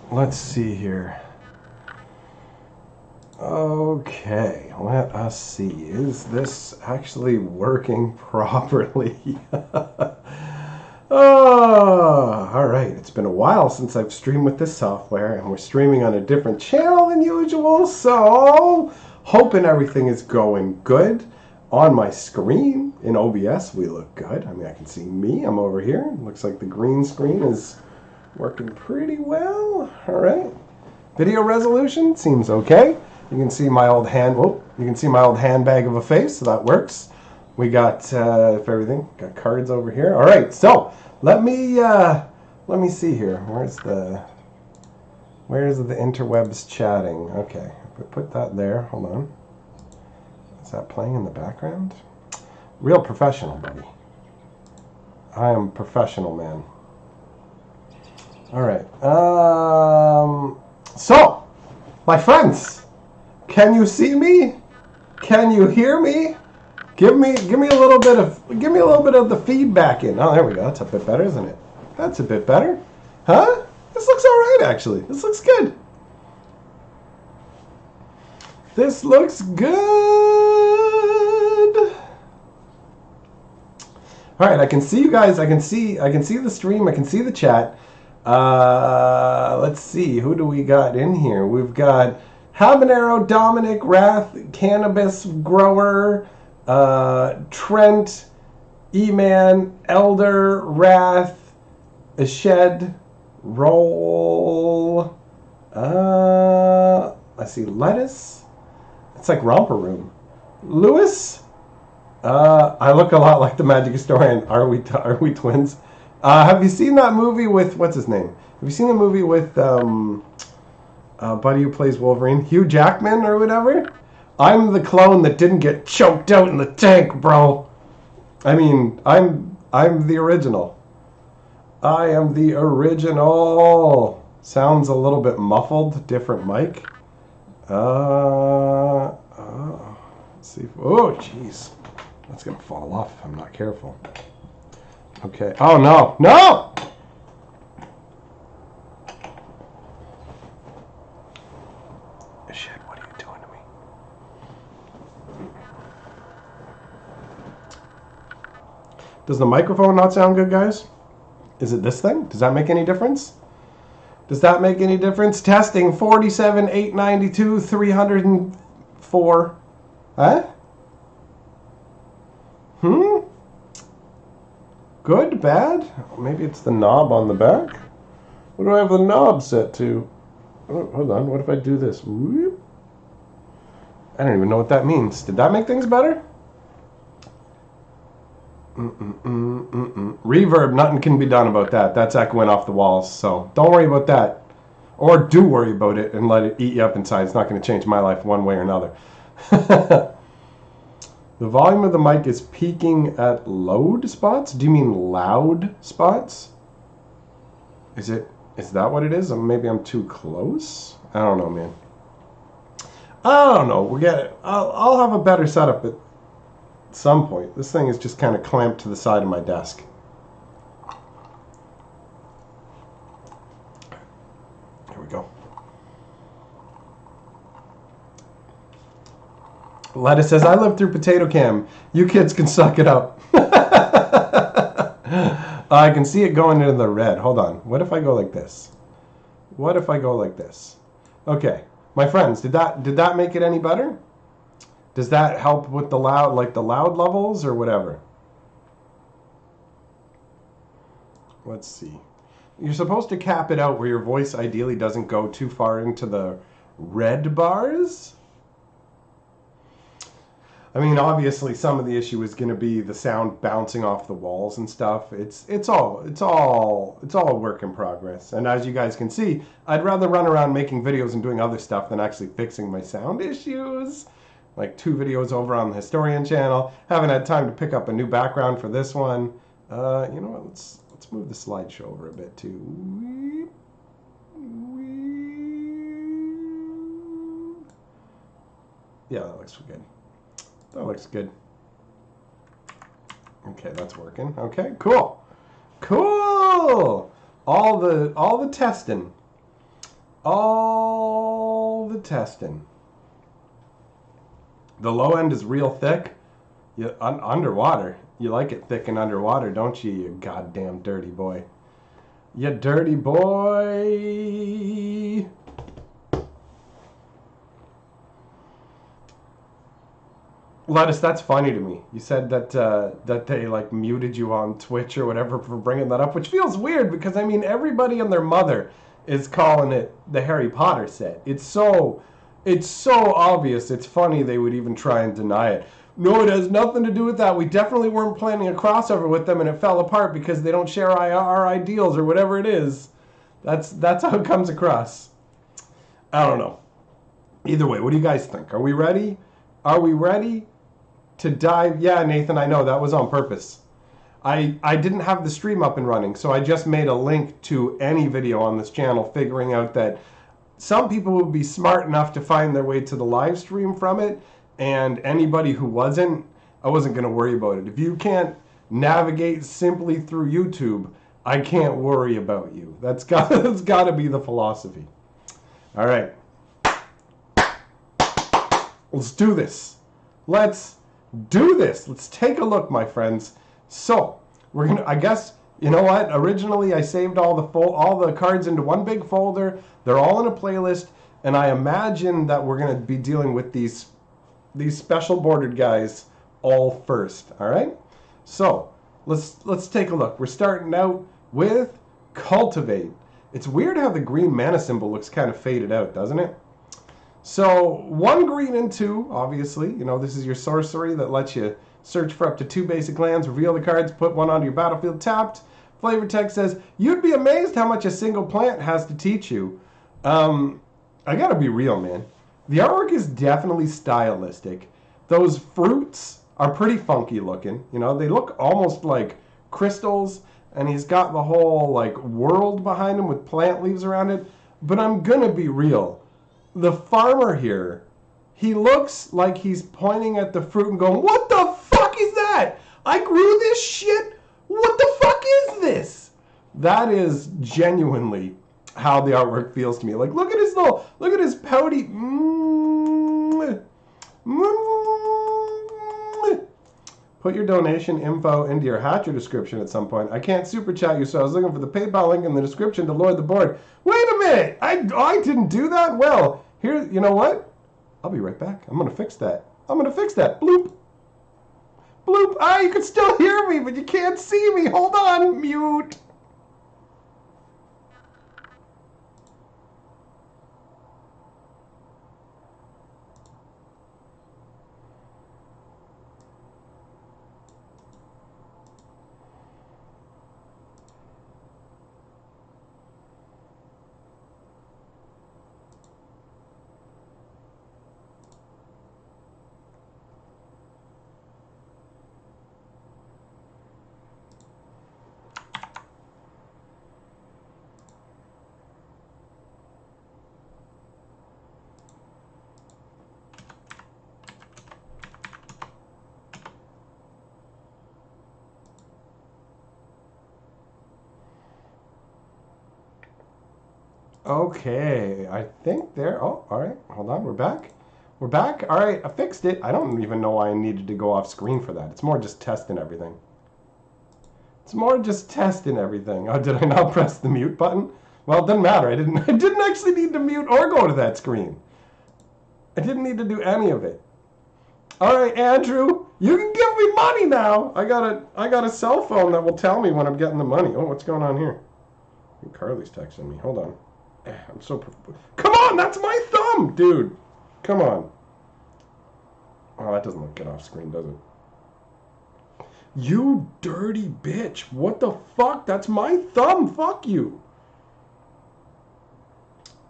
Let's see here. Okay, let us see. Is this actually working properly? Oh, all right. It's been a while since I've streamed with this software, and we're streaming on a different channel than usual, so hoping everything is going good. On my screen in OBS, we look good. I mean, I can see me. I'm over here. Looks like the green screen is working pretty well. All right. Video resolution seems okay. You can see my old hand. Whoop. You can see my old handbag of a face, so that works. We got for everything. Got cards over here. All right. So let me see here. Where's the interwebs chatting? Okay. Put that there. Hold on. Is that playing in the background? Real professional, buddy. I am professional, man. All right. So, my friends, can you see me? Can you hear me? Give me a little bit of the feedback in. Oh, there we go. That's a bit better, isn't it? That's a bit better. Huh? This looks all right, actually. This looks good. This looks good. All right, I can see you guys. I can see the stream. I can see the chat. Let's see, who do we got in here? We've got Habanero, Dominic, Wrath, Cannabis Grower, Trent, E-Man, Elder, Wrath, Ashed, Roll, I see Lettuce. It's like Romper Room. Lewis, I look a lot like the Magic Historian. Are we twins? Have you seen that movie with, what's his name? Have you seen the movie with buddy who plays Wolverine? Hugh Jackman or whatever? I'm the clone that didn't get choked out in the tank, bro. I mean, I'm the original. I am the original. Sounds a little bit muffled. Different mic. Let's see. Oh, jeez. That's going to fall off if I'm not careful. Okay. Oh, no. No! Shit, what are you doing to me? Does the microphone not sound good, guys? Is it this thing? Does that make any difference? Does that make any difference? Testing 47, 892, 304. Huh? Good, bad? Maybe it's the knob on the back? What do I have the knob set to? Oh, hold on, what if I do this? Whoop. I don't even know what that means. Did that make things better? Reverb, nothing can be done about that. That's echoing off the walls, so don't worry about that. Or do worry about it and let it eat you up inside. It's not going to change my life one way or another. The volume of the mic is peaking at loud spots? Do you mean loud spots? Is that what it is? Or maybe I'm too close? I don't know, man. I don't know. I'll have a better setup at some point. This thing is just kind of clamped to the side of my desk. Here we go. Lettuce says, I lived through Potato Cam. You kids can suck it up. I can see it going into the red. Hold on. What if I go like this? What if I go like this? Okay. My friends, did that make it any better? Does that help with the loud, like the loud levels or whatever? Let's see. You're supposed to cap it out where your voice ideally doesn't go too far into the red bars. I mean, obviously, some of the issue is going to be the sound bouncing off the walls and stuff. It's all a work in progress. And as you guys can see, I'd rather run around making videos and doing other stuff than actually fixing my sound issues. Like 2 videos over on the Historian channel. Haven't had time to pick up a new background for this one. You know what? Let's move the slideshow over a bit too. Yeah, that looks good. That looks good. Okay, that's working. Okay, cool. Cool! All the testing. All the testing. The low end is real thick. Underwater. You like it thick and underwater, don't you, you goddamn dirty boy? You dirty boy! Lettuce, that's funny to me. You said that that they like muted you on Twitch or whatever for bringing that up, which feels weird because I mean everybody and their mother is calling it the Harry Potter set. It's so obvious. It's funny they would even try and deny it. No, it has nothing to do with that. We definitely weren't planning a crossover with them, and it fell apart because they don't share our ideals or whatever it is. That's how it comes across. I don't know. Either way, what do you guys think? Are we ready? Are we ready to dive? Yeah, Nathan, I know that was on purpose. I didn't have the stream up and running, so I just made a link to any video on this channel, figuring out that some people would be smart enough to find their way to the live stream from it, and anybody who wasn't, I wasn't going to worry about it. If you can't navigate simply through YouTube, I can't worry about you. That's got to be the philosophy. All right. Let's do this. Let's do this. Let's take a look, my friends. So, we're going to, I guess, you know what? Originally, I saved all the cards into one big folder. They're all in a playlist, and I imagine that we're going to be dealing with these special bordered guys all first, all right? So, let's take a look. We're starting out with Cultivate. It's weird how the green mana symbol looks kind of faded out, doesn't it? So, 1 green and 2, obviously. You know, this is your sorcery that lets you search for up to 2 basic lands, reveal the cards, put 1 onto your battlefield tapped. Flavor text says, you'd be amazed how much a single plant has to teach you. I gotta be real, man. The artwork is definitely stylistic. Those fruits are pretty funky looking. You know, they look almost like crystals, and he's got the whole, like, world behind him with plant leaves around it. But I'm gonna be real. The farmer here, he looks like he's pointing at the fruit and going, what the fuck is that? I grew this shit? What the fuck That is genuinely how the artwork feels to me. Like, look at his pouty. Put your donation info into your Hatcher description at some point. I can't super chat you, so I was looking for the PayPal link in the description to load the board. Wait a minute! I didn't do that? Well, here, you know what? I'll be right back. I'm going to fix that. Bloop. Bloop. Ah, you can still hear me, but you can't see me. Hold on. Mute. Okay, I think there. Oh, all right. Hold on. We're back. We're back. All right, I fixed it. I don't even know why I needed to go off screen for that. It's more just testing everything. Oh, did I not press the mute button? Well, it doesn't matter. I didn't actually need to mute or go to that screen. I didn't need to do any of it. All right, Andrew, you can give me money now. I got a cell phone that will tell me when I'm getting the money. Oh, what's going on here? Carly's texting me. Hold on. I'm so... Come on, that's my thumb, dude. Come on. Oh, that doesn't look good off screen, does it? You dirty bitch. What the fuck? That's my thumb. Fuck you.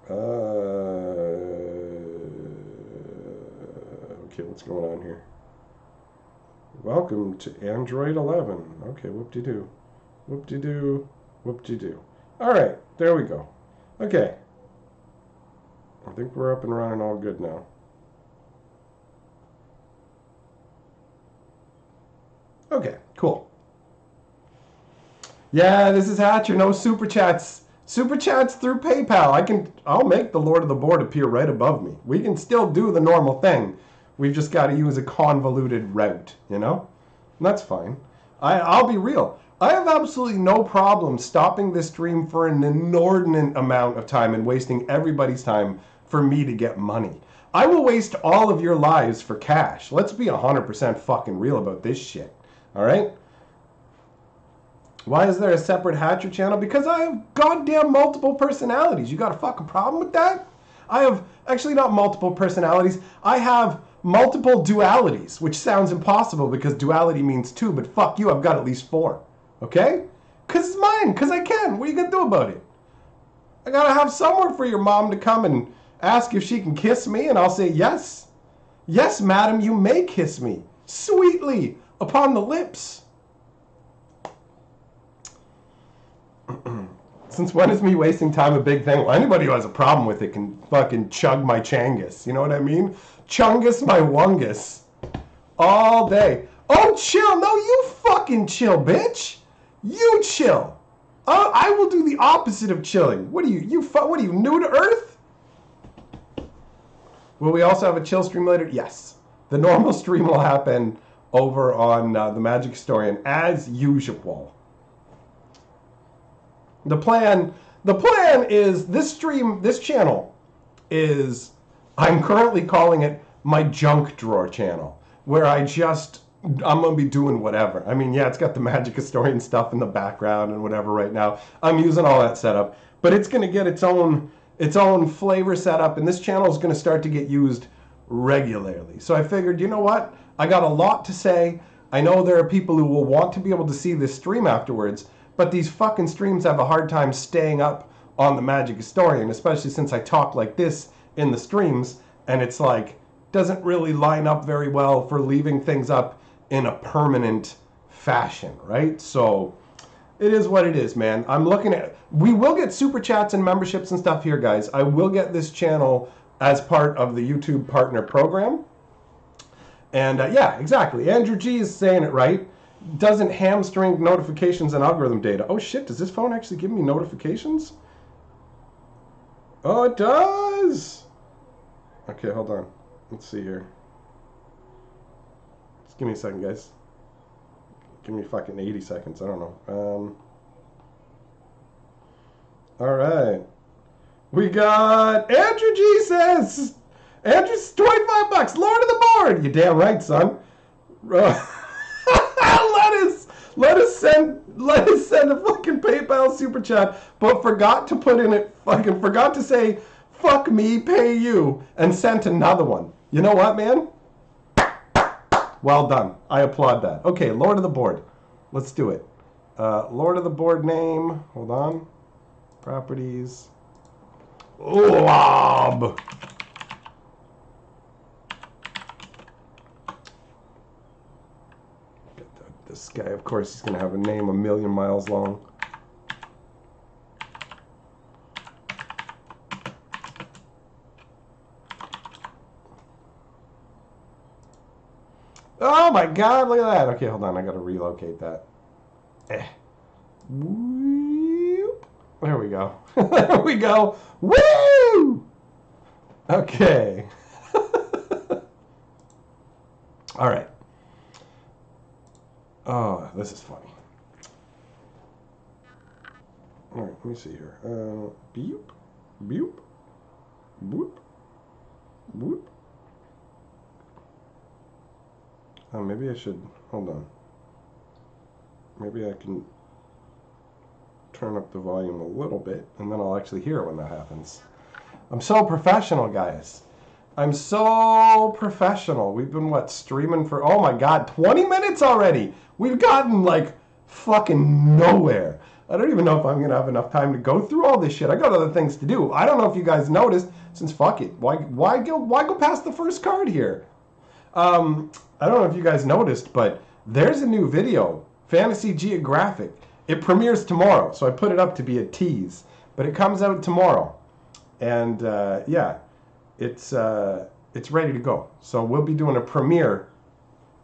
Okay, what's going on here? Welcome to Android 11. Okay, whoop-de-doo. Whoop-de-doo. Whoop-de-doo. All right, there we go. Okay. I think we're up and running all good now. Okay, cool. Yeah, this is Hatcher. No super chats. Super chats through PayPal. I'll make the Lord of the Board appear right above me. We can still do the normal thing. We've just got to use a convoluted route, you know? And that's fine. I'll be real. I have absolutely no problem stopping this stream for an inordinate amount of time and wasting everybody's time for me to get money. I will waste all of your lives for cash. Let's be 100% fucking real about this shit. All right? Why is there a separate Hatcher channel? Because I have goddamn multiple personalities. You got a fucking problem with that? I have, actually not multiple personalities. I have multiple dualities, which sounds impossible because duality means two, but fuck you, I've got at least four. Okay? Because it's mine, because I can. What are you going to do about it? I got to have somewhere for your mom to come and ask if she can kiss me, and I'll say yes. Yes, madam, you may kiss me. Sweetly, upon the lips. Since when is me wasting time a big thing? Well, anybody who has a problem with it can fucking chug my changus. You know what I mean? Chungus my wungus. All day. Oh, chill. No, you fucking chill, bitch. You chill. I will do the opposite of chilling. What are you? What are you, new to Earth? Will we also have a chill stream later? Yes. The normal stream will happen over on the Magic Historian as usual. The plan is this channel is, I'm currently calling it my junk drawer channel, where I'm going to be doing whatever. I mean, yeah, it's got the Magic Historian stuff in the background and whatever right now. I'm using all that setup, but it's going to get its own flavor setup, and this channel is going to start to get used regularly. So I figured, you know what? I got a lot to say. I know there are people who will want to be able to see this stream afterwards, but these fucking streams have a hard time staying up on the Magic Historian, especially since I talk like this in the streams, and it's like, doesn't really line up very well for leaving things up in a permanent fashion, right? So it is what it is, man. We will get super chats and memberships and stuff here, guys. I will get this channel as part of the YouTube partner program. And yeah, exactly. Andrew G is saying it right. doesn't hamstring notifications and algorithm data. Oh shit, does this phone actually give me notifications? Oh, it does! Okay, hold on. Let's see here. Just give me a second, guys. Give me fucking 80 seconds. I don't know. Alright. We got Andrew G says, Andrew's 25 bucks, Lord of the Board! You damn right, son. Let us send a fucking PayPal super chat, but forgot to put in it, forgot to say, fuck me, pay you, and sent another one. You know what, man? Well done. I applaud that. Okay, Lord of the Board. Let's do it. Lord of the Board name. Hold on. Properties. Lob. This guy, of course, he's going to have a name a million miles long. Oh my god, look at that. Okay, hold on, I gotta relocate that. Whoop. There we go. There we go. Woo! Okay. Alright. Oh, this is funny. Alright, let me see here. Beep. Beep. Boop. Boop. Oh, maybe I should, hold on. Maybe I can turn up the volume a little bit, and then I'll actually hear it when that happens. I'm so professional, guys. I'm so professional. We've been, what, streaming for, oh my god, 20 minutes already! We've gotten, like, fucking nowhere. I don't even know if I'm going to have enough time to go through all this shit. I got other things to do. I don't know if you guys noticed, since fuck it. Why go past the first card here? I don't know if you guys noticed, but there's a new video, Fantasy Geographic. It premieres tomorrow, so I put it up to be a tease. But it comes out tomorrow. And, yeah, it's ready to go. So we'll be doing a premiere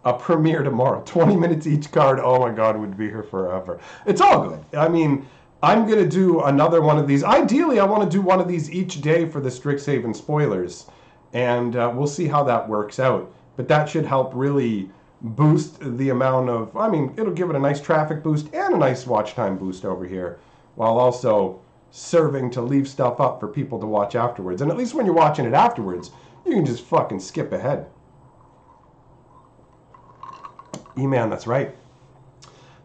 tomorrow. 20 minutes each card. Oh my god, we'd be here forever. It's all good. I mean, I'm going to do another one of these. Ideally, I want to do one of these each day for the Strixhaven spoilers. And we'll see how that works out. But that should help really boost the amount of, I mean, it'll give it a nice traffic boost and a nice watch time boost over here, while also serving to leave stuff up for people to watch afterwards. And at least when you're watching it afterwards, you can just fucking skip ahead. E-man, that's right.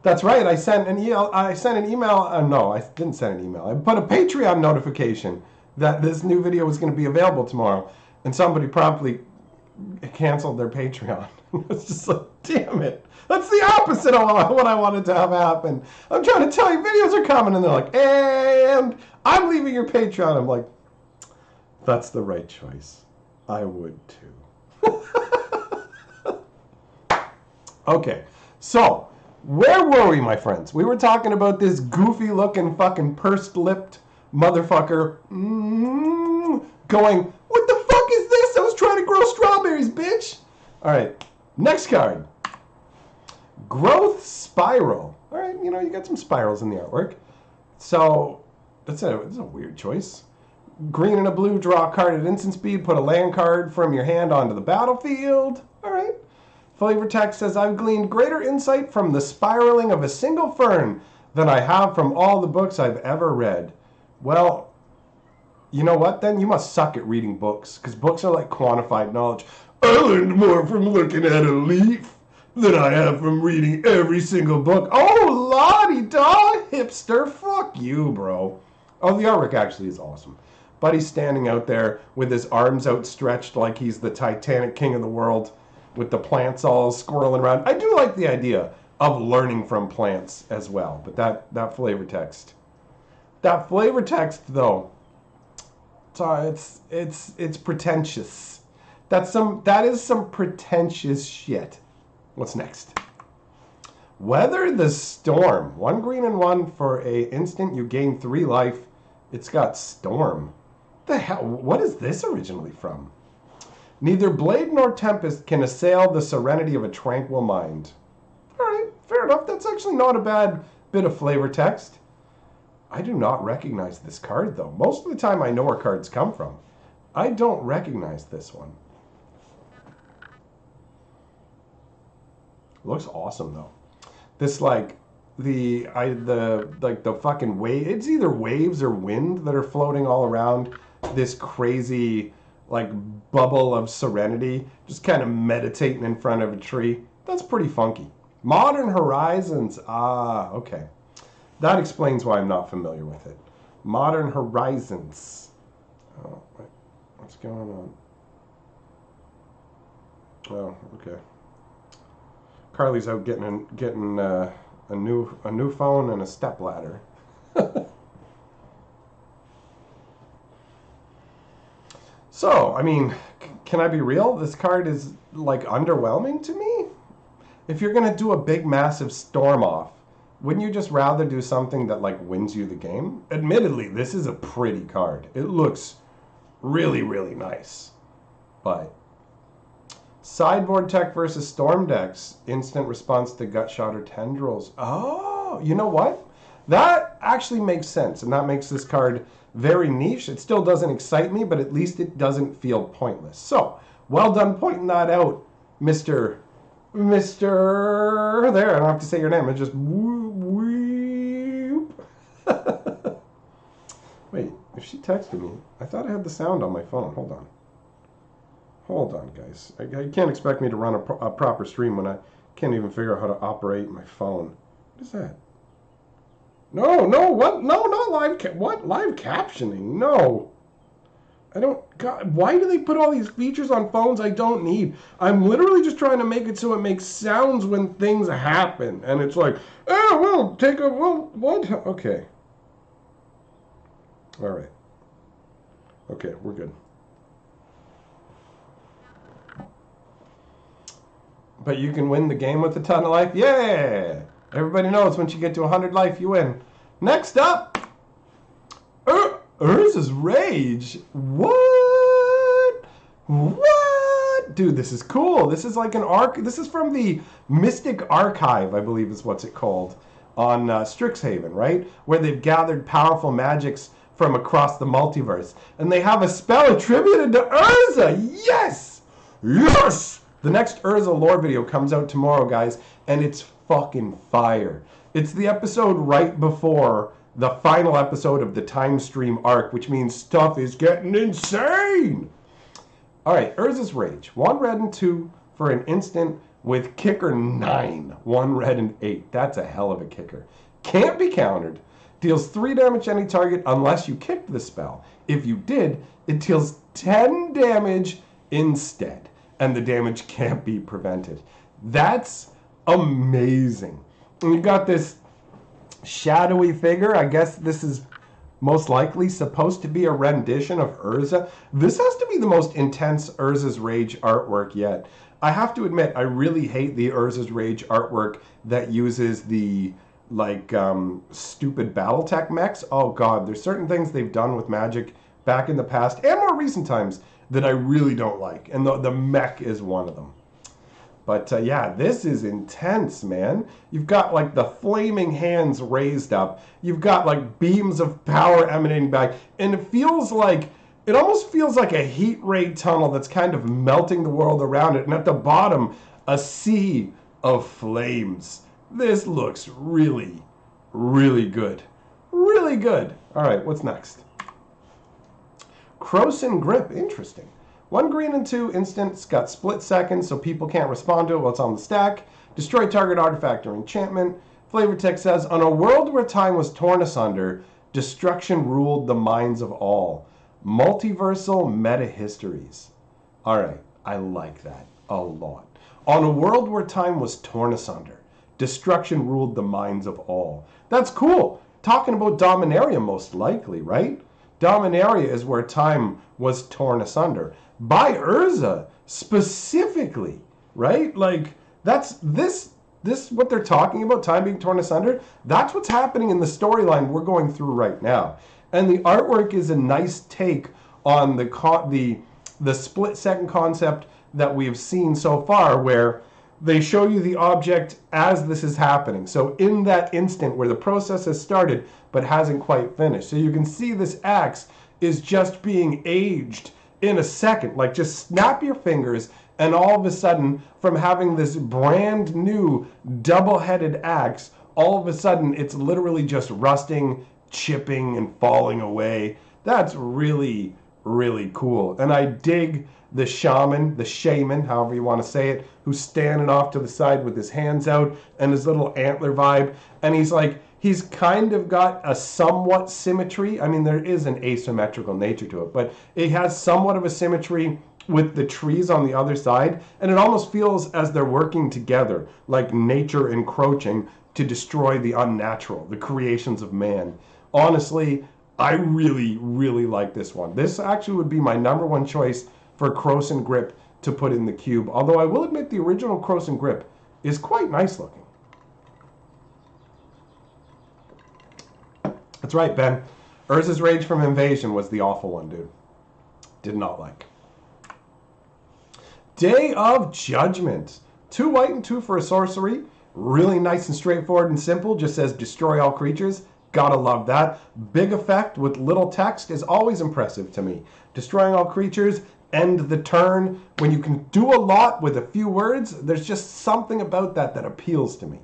That's right, I sent an email, no, I didn't send an email. I put a Patreon notification that this new video was going to be available tomorrow, and somebody promptly canceled their Patreon. It's just like, damn it. That's the opposite of what I wanted to have happen. I'm trying to tell you videos are coming, and they're like, and I'm leaving your Patreon. I'm like, that's the right choice. I would too. Okay, so where were we, my friends? We were talking about this goofy looking fucking pursed lipped motherfucker going, what the fuck is this? I was trying to grow strawberries, bitch. All right, next card. Growth Spiral. All right, you know, you got some spirals in the artwork. So, it's a weird choice. Green and a blue, draw a card at instant speed, put a land card from your hand onto the battlefield. All right. Flavor text says, I've gleaned greater insight from the spiraling of a single fern than I have from all the books I've ever read. Well, you know what then? You must suck at reading books, because books are like quantified knowledge. I learned more from looking at a leaf than I have from reading every single book. Oh, la-di-da, hipster, fuck you, bro. Oh, the artwork actually is awesome. Buddy's standing out there with his arms outstretched like he's the Titanic king of the world, with the plants all squirreling around. I do like the idea of learning from plants as well, but that flavor text. That flavor text, though, it's pretentious. That is some pretentious shit. What's next? Weather the Storm. 1 green and 1 for a instant. You gain 3 life. It's got Storm. The hell? What is this originally from? Neither Blade nor Tempest can assail the serenity of a tranquil mind. All right, Fair enough. That's actually not a bad bit of flavor text. I do not recognize this card, though. Most of the time I know where cards come from. I don't recognize this one. Looks awesome, though. This, like, the fucking wave. It's either waves or wind that are floating all around this crazy, like, bubble of serenity. Just kind of meditating in front of a tree. That's pretty funky. Modern Horizons. Ah, okay. That explains why I'm not familiar with it. Modern Horizons. Oh, wait. What's going on? Oh, okay. Carly's out getting a new phone and a stepladder. So, I mean, can I be real? This card is, like, underwhelming to me. If you're going to do a big, massive storm off, wouldn't you just rather do something that, like, wins you the game? Admittedly, this is a pretty card. It looks really, really nice. But sideboard tech versus storm decks. Instant response to Gutshot or Tendrils. Oh, you know what? That actually makes sense. And that makes this card very niche. It still doesn't excite me, but at least it doesn't feel pointless. So, well done pointing that out, Mr. There, I don't have to say your name. It's just whoop, whoop. Wait, if she texted me, I thought I had the sound on my phone. Hold on, guys. I can't expect me to run a proper stream when I can't even figure out how to operate my phone. What is that? No, what? No, not live. What? Live captioning? No. I don't. God, why do they put all these features on phones I don't need? I'm literally just trying to make it so it makes sounds when things happen, and it's like, oh, well, what? Okay. All right. Okay, we're good. But you can win the game with a ton of life. Yeah! Everybody knows once you get to 100 life, you win. Next up, Urza's Rage. What? Dude, this is cool. This is like an arc. This is from the Mystic Archive, I believe is what's it called, on Strixhaven, right? Where they've gathered powerful magics from across the multiverse. And they have a spell attributed to Urza. Yes! Yes! The next Urza lore video comes out tomorrow, guys, and it's fucking fire. It's the episode right before the final episode of the time stream arc, which means stuff is getting insane. All right, Urza's Rage. 1 red and 2 for an instant with kicker 9. 1 red and 8. That's a hell of a kicker. Can't be countered. Deals 3 damage to any target unless you kicked the spell. If you did, it deals 10 damage instead, and the damage can't be prevented. That's amazing. And you've got this shadowy figure. I guess this is most likely supposed to be a rendition of Urza. This has to be the most intense Urza's Rage artwork yet. I have to admit, I really hate the Urza's Rage artwork that uses the, like, stupid Battletech mechs. Oh god, there's certain things they've done with Magic back in the past, and more recent times, that I really don't like. And the mech is one of them. But yeah, this is intense, man. You've got like the flaming hands raised up. You've got like beams of power emanating back. And it almost feels like a heat ray tunnel that's kind of melting the world around it. And at the bottom, a sea of flames. This looks really, really good. Really good. All right, what's next? Krosan Grip. Interesting. 1 green and 2 instants, got split seconds, so people can't respond to it while it's on the stack. Destroy target artifact or enchantment. Flavor text says, on a world where time was torn asunder, destruction ruled the minds of all. Multiversal meta histories. Alright, I like that a lot. On a world where time was torn asunder, destruction ruled the minds of all. That's cool. Talking about Dominaria most likely, right? Dominaria is where time was torn asunder. By Urza, specifically, right? Like, that's this what they're talking about, time being torn asunder, that's what's happening in the storyline we're going through right now. And the artwork is a nice take on the split-second concept that we have seen so far, where they show you the object as this is happening. So in that instant where the process has started but hasn't quite finished. So you can see this axe is just being aged in a second. Like, just snap your fingers, and all of a sudden, from having this brand new double-headed axe, all of a sudden it's literally just rusting, chipping, and falling away. That's really, really cool. And I dig the shaman, however you want to say it, who's standing off to the side with his hands out and his little antler vibe. And he's kind of got a somewhat symmetry. I mean, there is an asymmetrical nature to it, but it has somewhat of a symmetry with the trees on the other side. And it almost feels as they're working together, like nature encroaching to destroy the unnatural, the creations of man. Honestly, I really, really like this one. This actually would be my #1 choice for Krosan Grip to put in the cube. Although I will admit the original Krosan Grip is quite nice looking. That's right, Ben. Urza's Rage from Invasion was the awful one, dude. Did not like. Day of Judgment. 2 white and 2 for a sorcery. Really nice and straightforward and simple. Just says destroy all creatures. Gotta love that. Big effect with little text is always impressive to me. Destroying all creatures, end the turn. When you can do a lot with a few words, there's just something about that that appeals to me.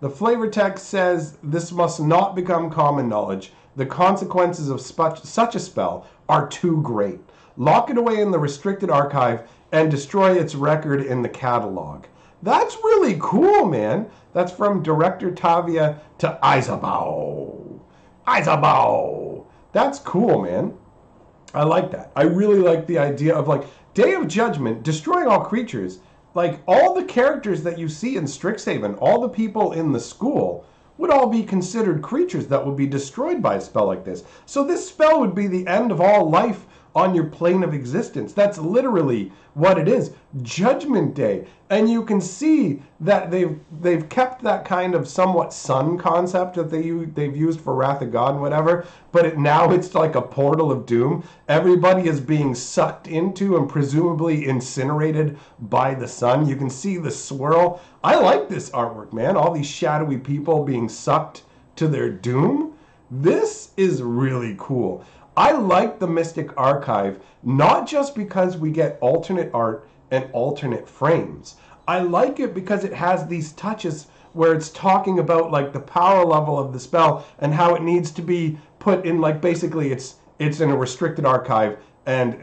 The flavor text says, this must not become common knowledge. The consequences of such a spell are too great. Lock it away in the restricted archive and destroy its record in the catalog. That's really cool, man. That's from Director Tavia to Isabeau. Isabeau. That's cool, man. I like that. I really like the idea of, like, Day of Judgment, destroying all creatures. Like, all the characters that you see in Strixhaven, all the people in the school, would all be considered creatures that would be destroyed by a spell like this. So this spell would be the end of all life on your plane of existence. That's literally what it is. Judgment Day. And you can see that they've kept that kind of somewhat sun concept that they've used for Wrath of God and whatever, but now it's like a portal of doom. Everybody is being sucked into and presumably incinerated by the sun. You can see the swirl. I like this artwork, man. All these shadowy people being sucked to their doom. This is really cool. I like the Mystic Archive, not just because we get alternate art and alternate frames. I like it because it has these touches where it's talking about, like, the power level of the spell and how it needs to be put in, like, basically it's in a restricted archive and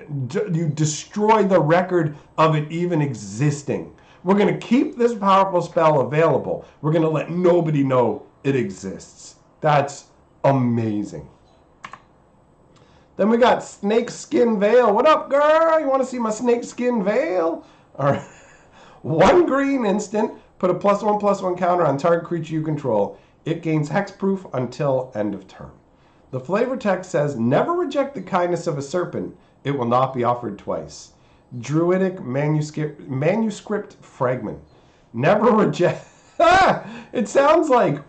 you destroy the record of it even existing. We're going to keep this powerful spell available. We're going to let nobody know it exists. That's amazing. Then we got Snakeskin Vell. What up, girl? You want to see my Snakeskin Vell? All right. 1 green instant. Put a +1/+1 counter on target creature you control. It gains hexproof until end of turn. The flavor text says, never reject the kindness of a serpent. It will not be offered twice. Druidic manuscript fragment. Never reject. It sounds like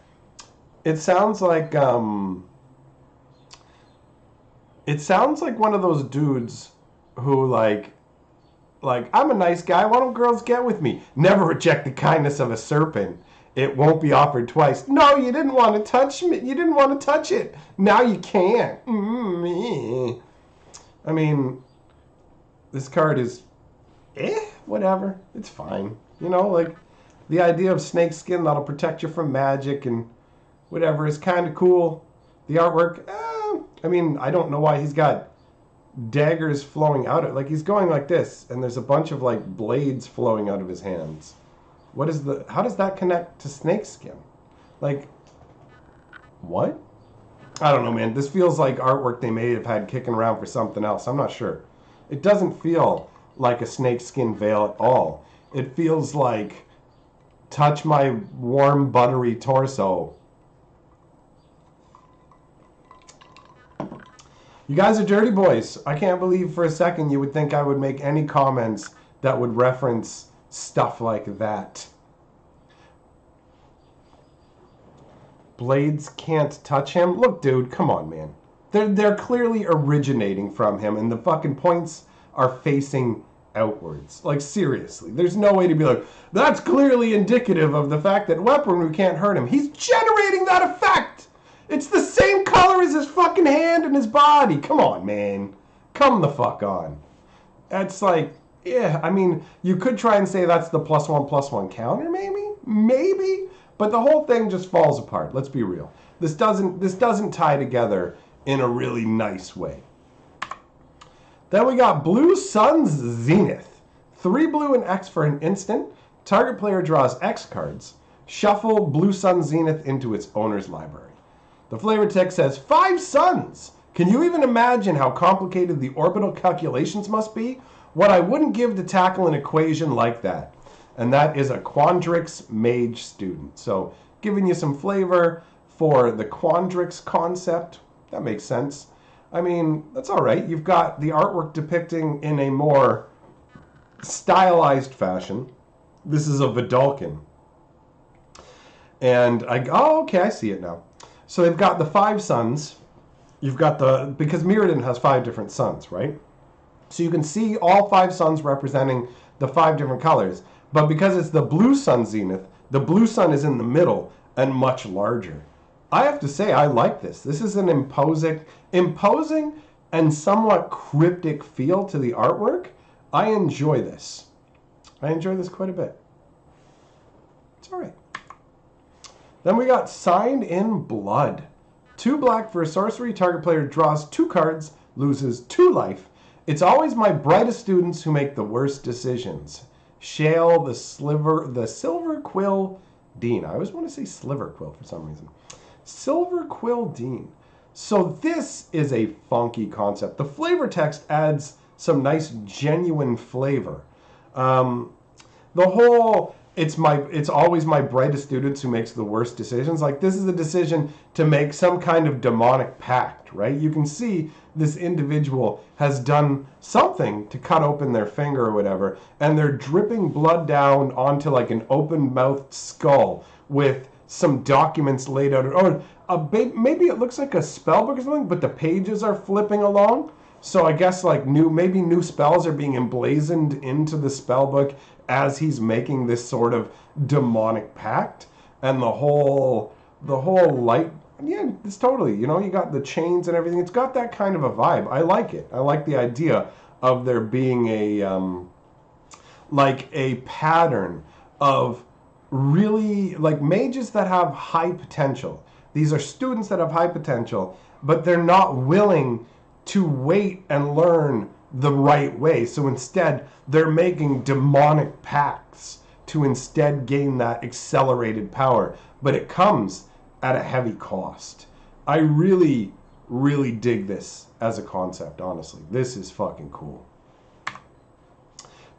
one of those dudes who, like, I'm a nice guy, why don't girls get with me? Never reject the kindness of a serpent. It won't be offered twice. No, you didn't want to touch me. You didn't want to touch it. Now you can't. I mean, this card is, whatever. It's fine. You know, like, the idea of snakeskin that'll protect you from magic and whatever is kind of cool. The artwork, I mean, I don't know why he's got daggers flowing out of, like, he's going like this, and there's a bunch of, like, blades flowing out of his hands. How does that connect to snakeskin? Like, what? I don't know, man. This feels like artwork they may have had kicking around for something else. I'm not sure. It doesn't feel like a Snakeskin Vell at all. It feels like touch my warm, buttery torso. You guys are dirty boys. I can't believe for a second you would think I would make any comments that would reference stuff like that. Blades can't touch him? Look, dude, come on, man. They're clearly originating from him, and the fucking points are facing outwards. Like, seriously. There's no way to be like, that's clearly indicative of the fact that Weaponry can't hurt him. He's generating that effect! It's the same color as his fucking hand and his body. Come on, man. Come the fuck on. That's like, yeah, I mean, you could try and say that's the +1/+1 counter, maybe? Maybe? But the whole thing just falls apart. Let's be real. This doesn't tie together in a really nice way. Then we got Blue Sun's Zenith. 3 blue and X for an instant. Target player draws X cards. Shuffle Blue Sun Zenith into its owner's library. The flavor text says, 5 suns! Can you even imagine how complicated the orbital calculations must be? What I wouldn't give to tackle an equation like that. And that is a Quandrix Mage student. So, giving you some flavor for the Quandrix concept. That makes sense. I mean, that's alright. You've got the artwork depicting in a more stylized fashion. This is a Vidalkin. And oh, okay, I see it now. So they've got the 5 suns. You've got because Mirrodin has 5 different suns, right? So you can see all 5 suns representing the 5 different colors. But because it's the Blue Sun Zenith, the blue sun is in the middle and much larger. I have to say, I like this. This is an imposing and somewhat cryptic feel to the artwork. I enjoy this. I enjoy this quite a bit. It's all right. Then we got Signed in Blood. 2 black for a sorcery. Target player draws 2 cards, loses 2 life. It's always my brightest students who make the worst decisions. Shale the Silver Quill Dean. I always want to say Sliver Quill for some reason. Silver Quill Dean. So this is a funky concept. The flavor text adds some nice genuine flavor. The whole it's always my brightest students who makes the worst decisions. Like, this is a decision to make some kind of demonic pact, right? You can see this individual has done something to cut open their finger or whatever, and they're dripping blood down onto like an open-mouthed skull with some documents laid out. Or maybe it looks like a spell book or something, but the pages are flipping along. So I guess like maybe new spells are being emblazoned into the spell book as he's making this sort of demonic pact. And the whole light, yeah, it's totally, you know, you got the chains and everything. It's got that kind of a vibe. I like it. I like the idea of there being like a pattern of really like mages that have high potential. These are students that have high potential, but they're not willing to wait and learn the right way. So instead, they're making demonic pacts to instead gain that accelerated power. But it comes at a heavy cost. I really, really dig this as a concept, honestly. This is fucking cool.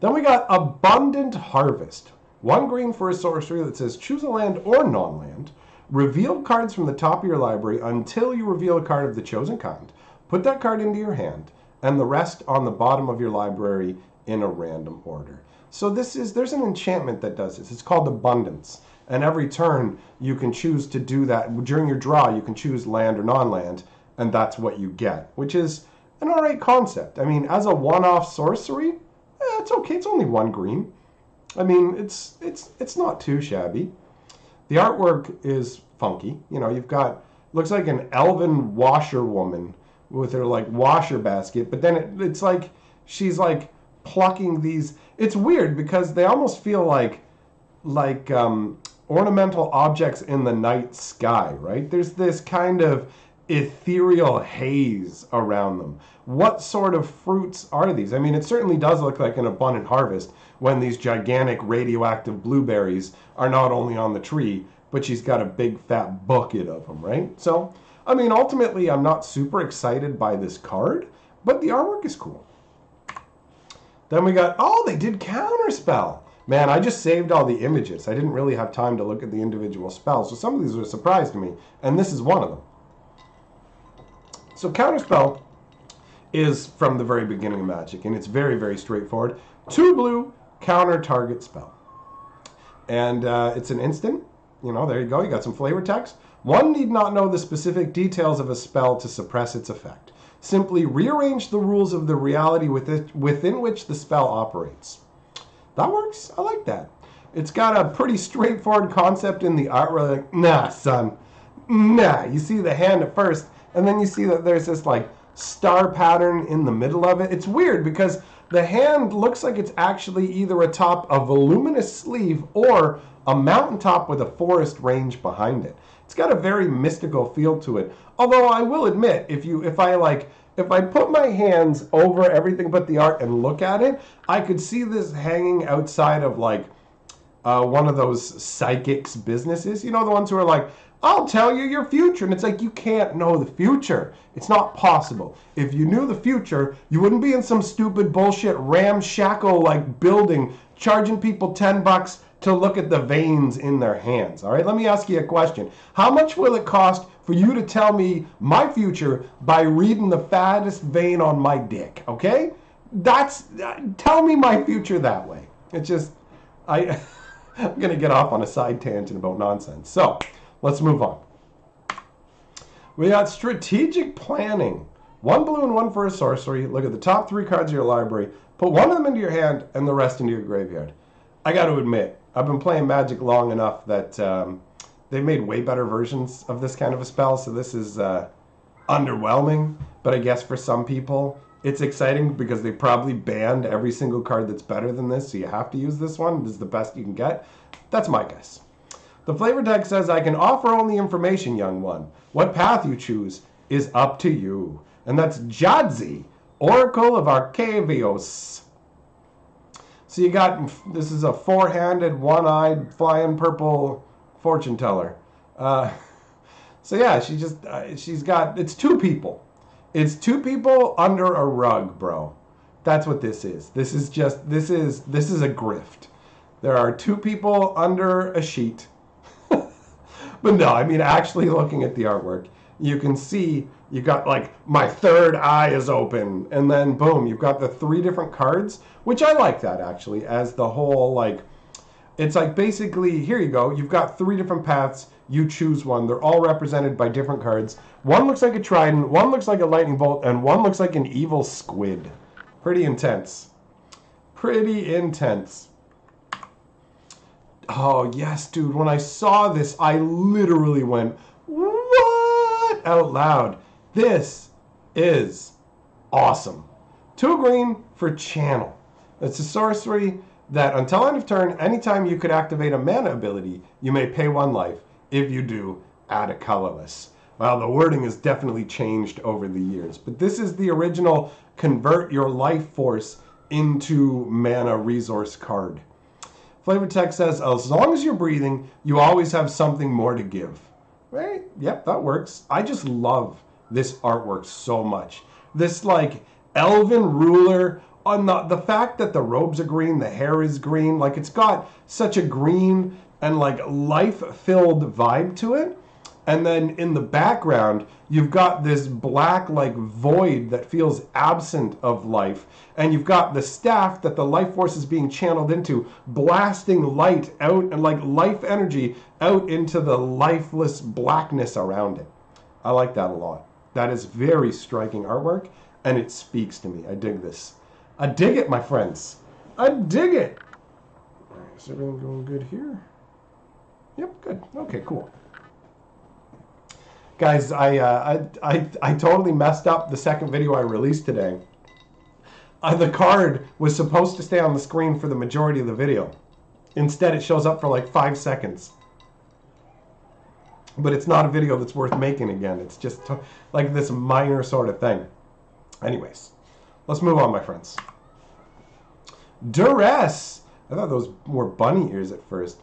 Then we got Abundant Harvest. 1 green for a sorcery that says choose a land or non-land. Reveal cards from the top of your library until you reveal a card of the chosen kind. Put that card into your hand, and the rest on the bottom of your library in a random order. So there's an enchantment that does this. It's called Abundance. And every turn, you can choose to do that. During your draw, you can choose land or non-land, and that's what you get, which is an alright concept. I mean, as a one-off sorcery, it's okay. It's only 1 green. I mean, it's not too shabby. The artwork is funky. You know, you've got, looks like an elven washerwoman with her like washer basket, but then it's like she's like plucking these. It's weird because they almost feel like ornamental objects in the night sky, right? There's this kind of ethereal haze around them. What sort of fruits are these? I mean, it certainly does look like an abundant harvest when these gigantic radioactive blueberries are not only on the tree, but she's got a big fat bucket of them, right? So, I mean, ultimately, I'm not super excited by this card, but the artwork is cool. Then we got, oh, they did Counterspell. Man, I just saved all the images. I didn't really have time to look at the individual spells, so some of these were a surprise to me, and this is one of them. So Counterspell is from the very beginning of Magic, and it's very, very straightforward. 2 blue, counter target spell. And it's an instant. You know, there you go. You got some flavor text. 1 need not know the specific details of a spell to suppress its effect. Simply rearrange the rules of the reality within which the spell operates. That works. I like that. It's got a pretty straightforward concept in the art where they're like, nah, son. Nah. You see the hand at first, and then you see that there's this like star pattern in the middle of it. It's weird because the hand looks like it's actually either atop a voluminous sleeve or a mountaintop with a forest range behind it. It's got a very mystical feel to it. Although I will admit, if I put my hands over everything but the art and look at it, I could see this hanging outside of like one of those psychics businesses. You know, the ones who are like, I'll tell you your future. And it's like, you can't know the future. It's not possible. If you knew the future, you wouldn't be in some stupid bullshit ramshackle like building charging people $10 to look at the veins in their hands. All right, let me ask you a question. How much will it cost for you to tell me my future by reading the fattest vein on my dick? Okay, tell me my future that way. It's just I'm gonna get off on a side tangent about nonsense. So let's move on. We got strategic planning. 1 blue and 1 for a sorcery. Look at the top 3 cards of your library. Put 1 of them into your hand and the rest into your graveyard. I got to admit, I've been playing Magic long enough that they've made way better versions of this kind of a spell, so this is underwhelming. But I guess for some people, it's exciting because they probably banned every single card that's better than this, so you have to use this one. This is the best you can get. That's my guess. The flavor text says, I can offer only information, young one. What path you choose is up to you. And that's Jadzi, Oracle of Arcavios. So you got, this is a 4-handed, one-eyed, flying purple fortune teller. So yeah, she's got, it's 2 people. It's 2 people under a rug, bro. That's what this is. This is a grift. There are 2 people under a sheet. But no, I mean, actually looking at the artwork, you can see you got like my third eye is open, and then boom, you've got the 3 different cards, which I like that actually as the whole, like, it's like basically, here you go, you've got 3 different paths, you choose one, they're all represented by different cards. One looks like a trident, one looks like a lightning bolt, and one looks like an evil squid. Pretty intense. Pretty intense. Oh, yes, dude. When I saw this, I literally went, what? Out loud. This is awesome. 2 green for channel. It's a sorcery that until end of turn, anytime you could activate a mana ability, you may pay 1 life. If you do, add a colorless. Well, the wording has definitely changed over the years, but this is the original convert your life force into mana resource card. Flavor text says, as long as you're breathing, you always have something more to give. Right? Yep, that works. I just love this artwork so much. This, like, elven ruler, on the fact that the robes are green, the hair is green, like, it's got such a green and, like, life-filled vibe to it. And then in the background, you've got this black, like, void that feels absent of life. And you've got the staff that the life force is being channeled into, blasting light out and, like, life energy out into the lifeless blackness around it. I like that a lot. That is very striking artwork, and it speaks to me. I dig this. I dig it, my friends. I dig it. All right, is everything going good here? Yep, good. Okay, cool. Guys, I totally messed up the second video I released today. The card was supposed to stay on the screen for the majority of the video. Instead, it shows up for like 5 seconds. But it's not a video that's worth making again. It's just like this minor sort of thing. Anyways, let's move on, my friends. Duress. I thought those were bunny ears at first.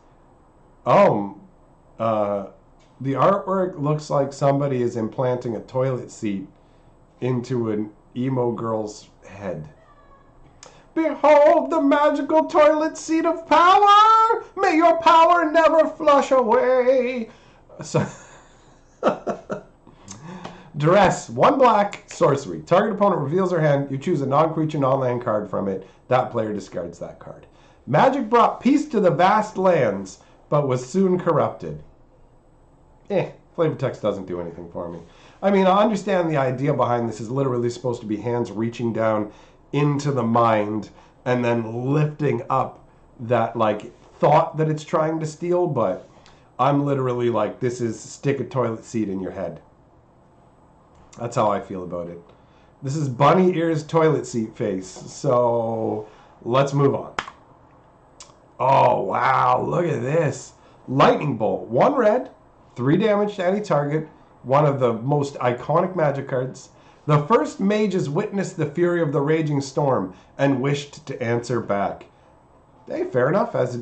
The artwork looks like somebody is implanting a toilet seat into an emo girl's head. Behold the magical toilet seat of power! May your power never flush away! So, Duress, 1 black, sorcery. Target opponent reveals their hand. You choose a non-creature, non-land card from it. That player discards that card. Magic brought peace to the vast lands, but was soon corrupted. Flavor text doesn't do anything for me. I mean, I understand the idea behind this is literally supposed to be hands reaching down into the mind and then lifting up that, like, thought that it's trying to steal, but I'm literally like, this is stick a toilet seat in your head. That's how I feel about it. This is bunny ears toilet seat face. So let's move on. Oh, wow. Look at this. Lightning Bolt. 1 red, 3 damage to any target. One of the most iconic Magic cards. The first mages witnessed the fury of the raging storm and wished to answer back. Hey, fair enough. As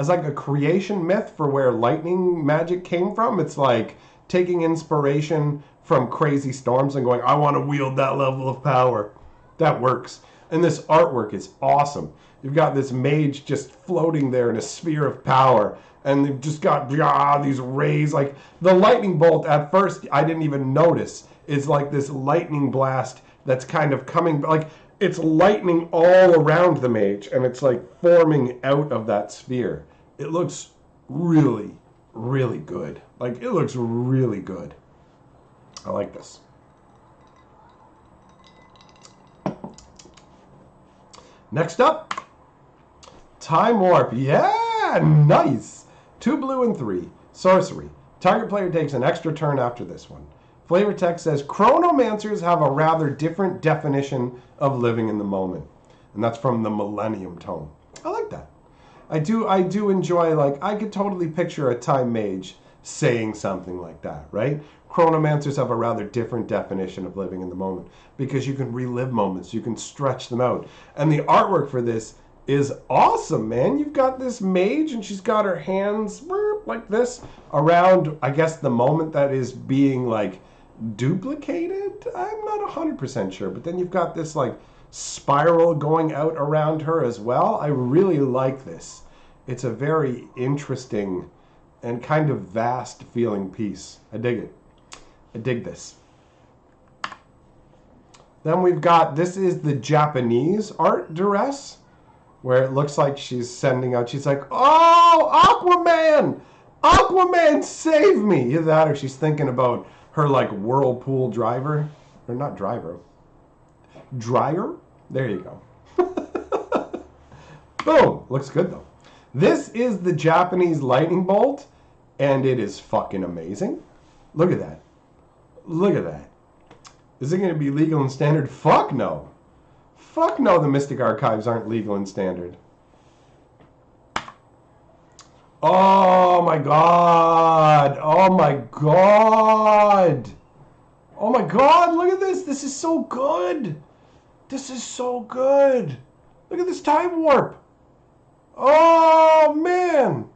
like a creation myth for where lightning magic came from, it's like taking inspiration from crazy storms and going, I want to wield that level of power. That works. And this artwork is awesome. You've got this mage just floating there in a sphere of power, and they've just got these rays. Like the lightning bolt, at first I didn't even notice, is like this lightning blast that's kind of coming, like it's lightning all around the mage, and it's like forming out of that sphere. It looks really, really good. Like, it looks really good. I like this. Next up, Time Warp. Yeah, nice. 2 blue and 3. Sorcery. Target player takes an extra turn after this one. Flavor text says, Chronomancers have a rather different definition of living in the moment. And that's from the Millennium Tome. I like that. I do enjoy, like, I could totally picture a Time Mage saying something like that, right? Chronomancers have a rather different definition of living in the moment because you can relive moments, you can stretch them out. And the artwork for this is awesome, man. You've got this mage and she's got her hands like this around, I guess, the moment that is being, like, duplicated. I'm not 100% sure, but then you've got this, like, spiral going out around her as well. I really like this. It's a very interesting and kind of vast feeling piece. I dig it. I dig this. Then we've got, this is the Japanese art duress, where it looks like she's sending out, she's like, oh, Aquaman! Aquaman, save me! Either that or she's thinking about her, like, whirlpool driver. Or not driver. Dryer? There you go. Boom! Looks good, though. This is the Japanese lightning bolt, and it is fucking amazing. Look at that. Look at that. Is it going to be legal and standard? Fuck no. Fuck no, the Mystic Archives aren't legal and standard. Oh my god. Oh my god. Oh my god, look at this. This is so good. This is so good. Look at this Time Warp. Oh man.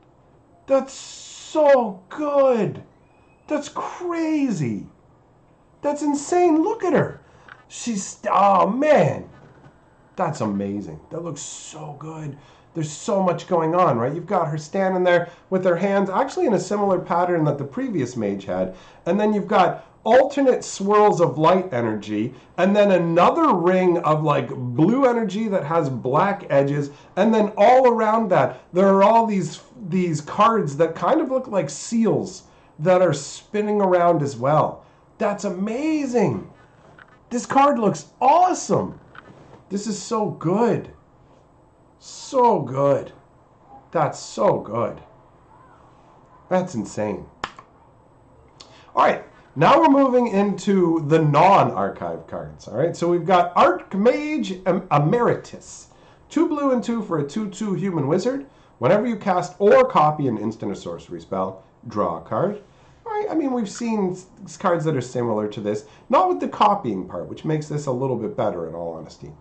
That's so good. That's crazy. That's insane. Look at her. She's, oh man. That's amazing. That looks so good. There's so much going on, right? You've got her standing there with her hands actually in a similar pattern that the previous mage had. And then you've got alternate swirls of light energy, and then another ring of, like, blue energy that has black edges, and then all around that there are all these cards that kind of look like seals that are spinning around as well. That's amazing. This card looks awesome. This is so good. So good. That's so good. That's insane. All right. Now we're moving into the non-archive cards, all right? So we've got Archmage Emeritus. 2 blue and 2 for a 2/2 human wizard. Whenever you cast or copy an instant or sorcery spell, draw a card. All right, I mean, we've seen cards that are similar to this. Not with the copying part, which makes this a little bit better in all honesty.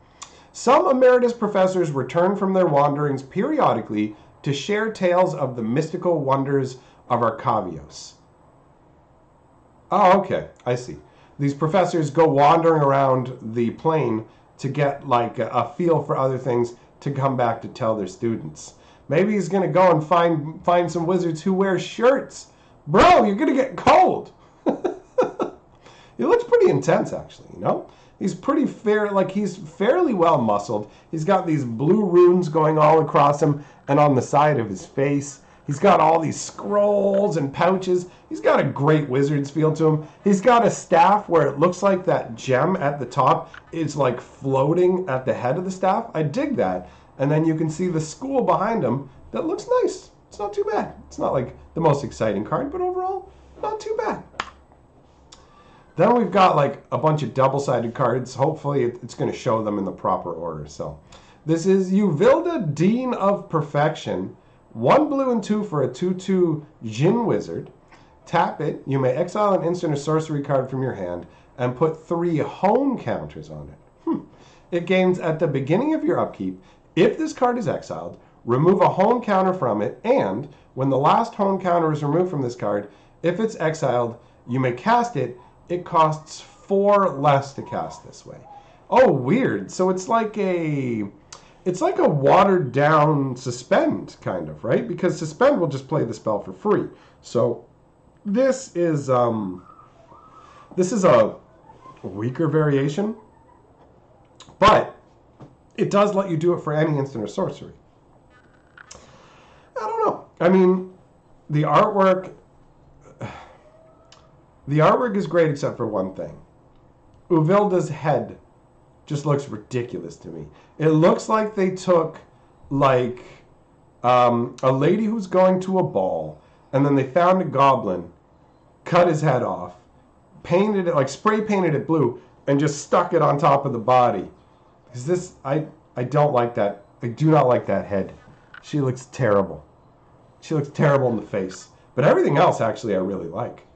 Some Emeritus professors return from their wanderings periodically to share tales of the mystical wonders of Arcavios. Oh, okay. I see. These professors go wandering around the plane to get, like, a feel for other things to come back to tell their students. Maybe he's going to go and find some wizards who wear shirts. Bro, you're going to get cold. He looks pretty intense, actually, you know? He's pretty fair, like, he's fairly well muscled. He's got these blue runes going all across him and on the side of his face. He's got all these scrolls and pouches. He's got a great wizard's feel to him. He's got a staff where it looks like that gem at the top is like floating at the head of the staff. I dig that. And then you can see the school behind him that looks nice. It's not too bad. It's not like the most exciting card, but overall, not too bad. Then we've got like a bunch of double-sided cards. Hopefully it's going to show them in the proper order. So this is Uvilda, Dean of Perfection. 1 blue and 2 for a 2/2 Djinn Wizard. Tap it. You may exile an instant or sorcery card from your hand and put 3 home counters on it. It gains at the beginning of your upkeep. If this card is exiled, remove a home counter from it, and when the last home counter is removed from this card, if it's exiled, you may cast it. It costs 4 less to cast this way. Oh, weird. So it's like a watered down Suspend, kind of, right? Because Suspend will just play the spell for free. So this is a weaker variation, but it does let you do it for any instant or sorcery. I don't know. I mean, the artwork is great except for one thing. Uvilda's head just looks ridiculous to me. It looks like they took like a lady who's going to a ball, and then they found a goblin, cut his head off, painted it, like spray painted it blue, and just stuck it on top of the body. Is this, I don't like that. I do not like that head. She looks terrible. She looks terrible in the face. But everything else actually I really like.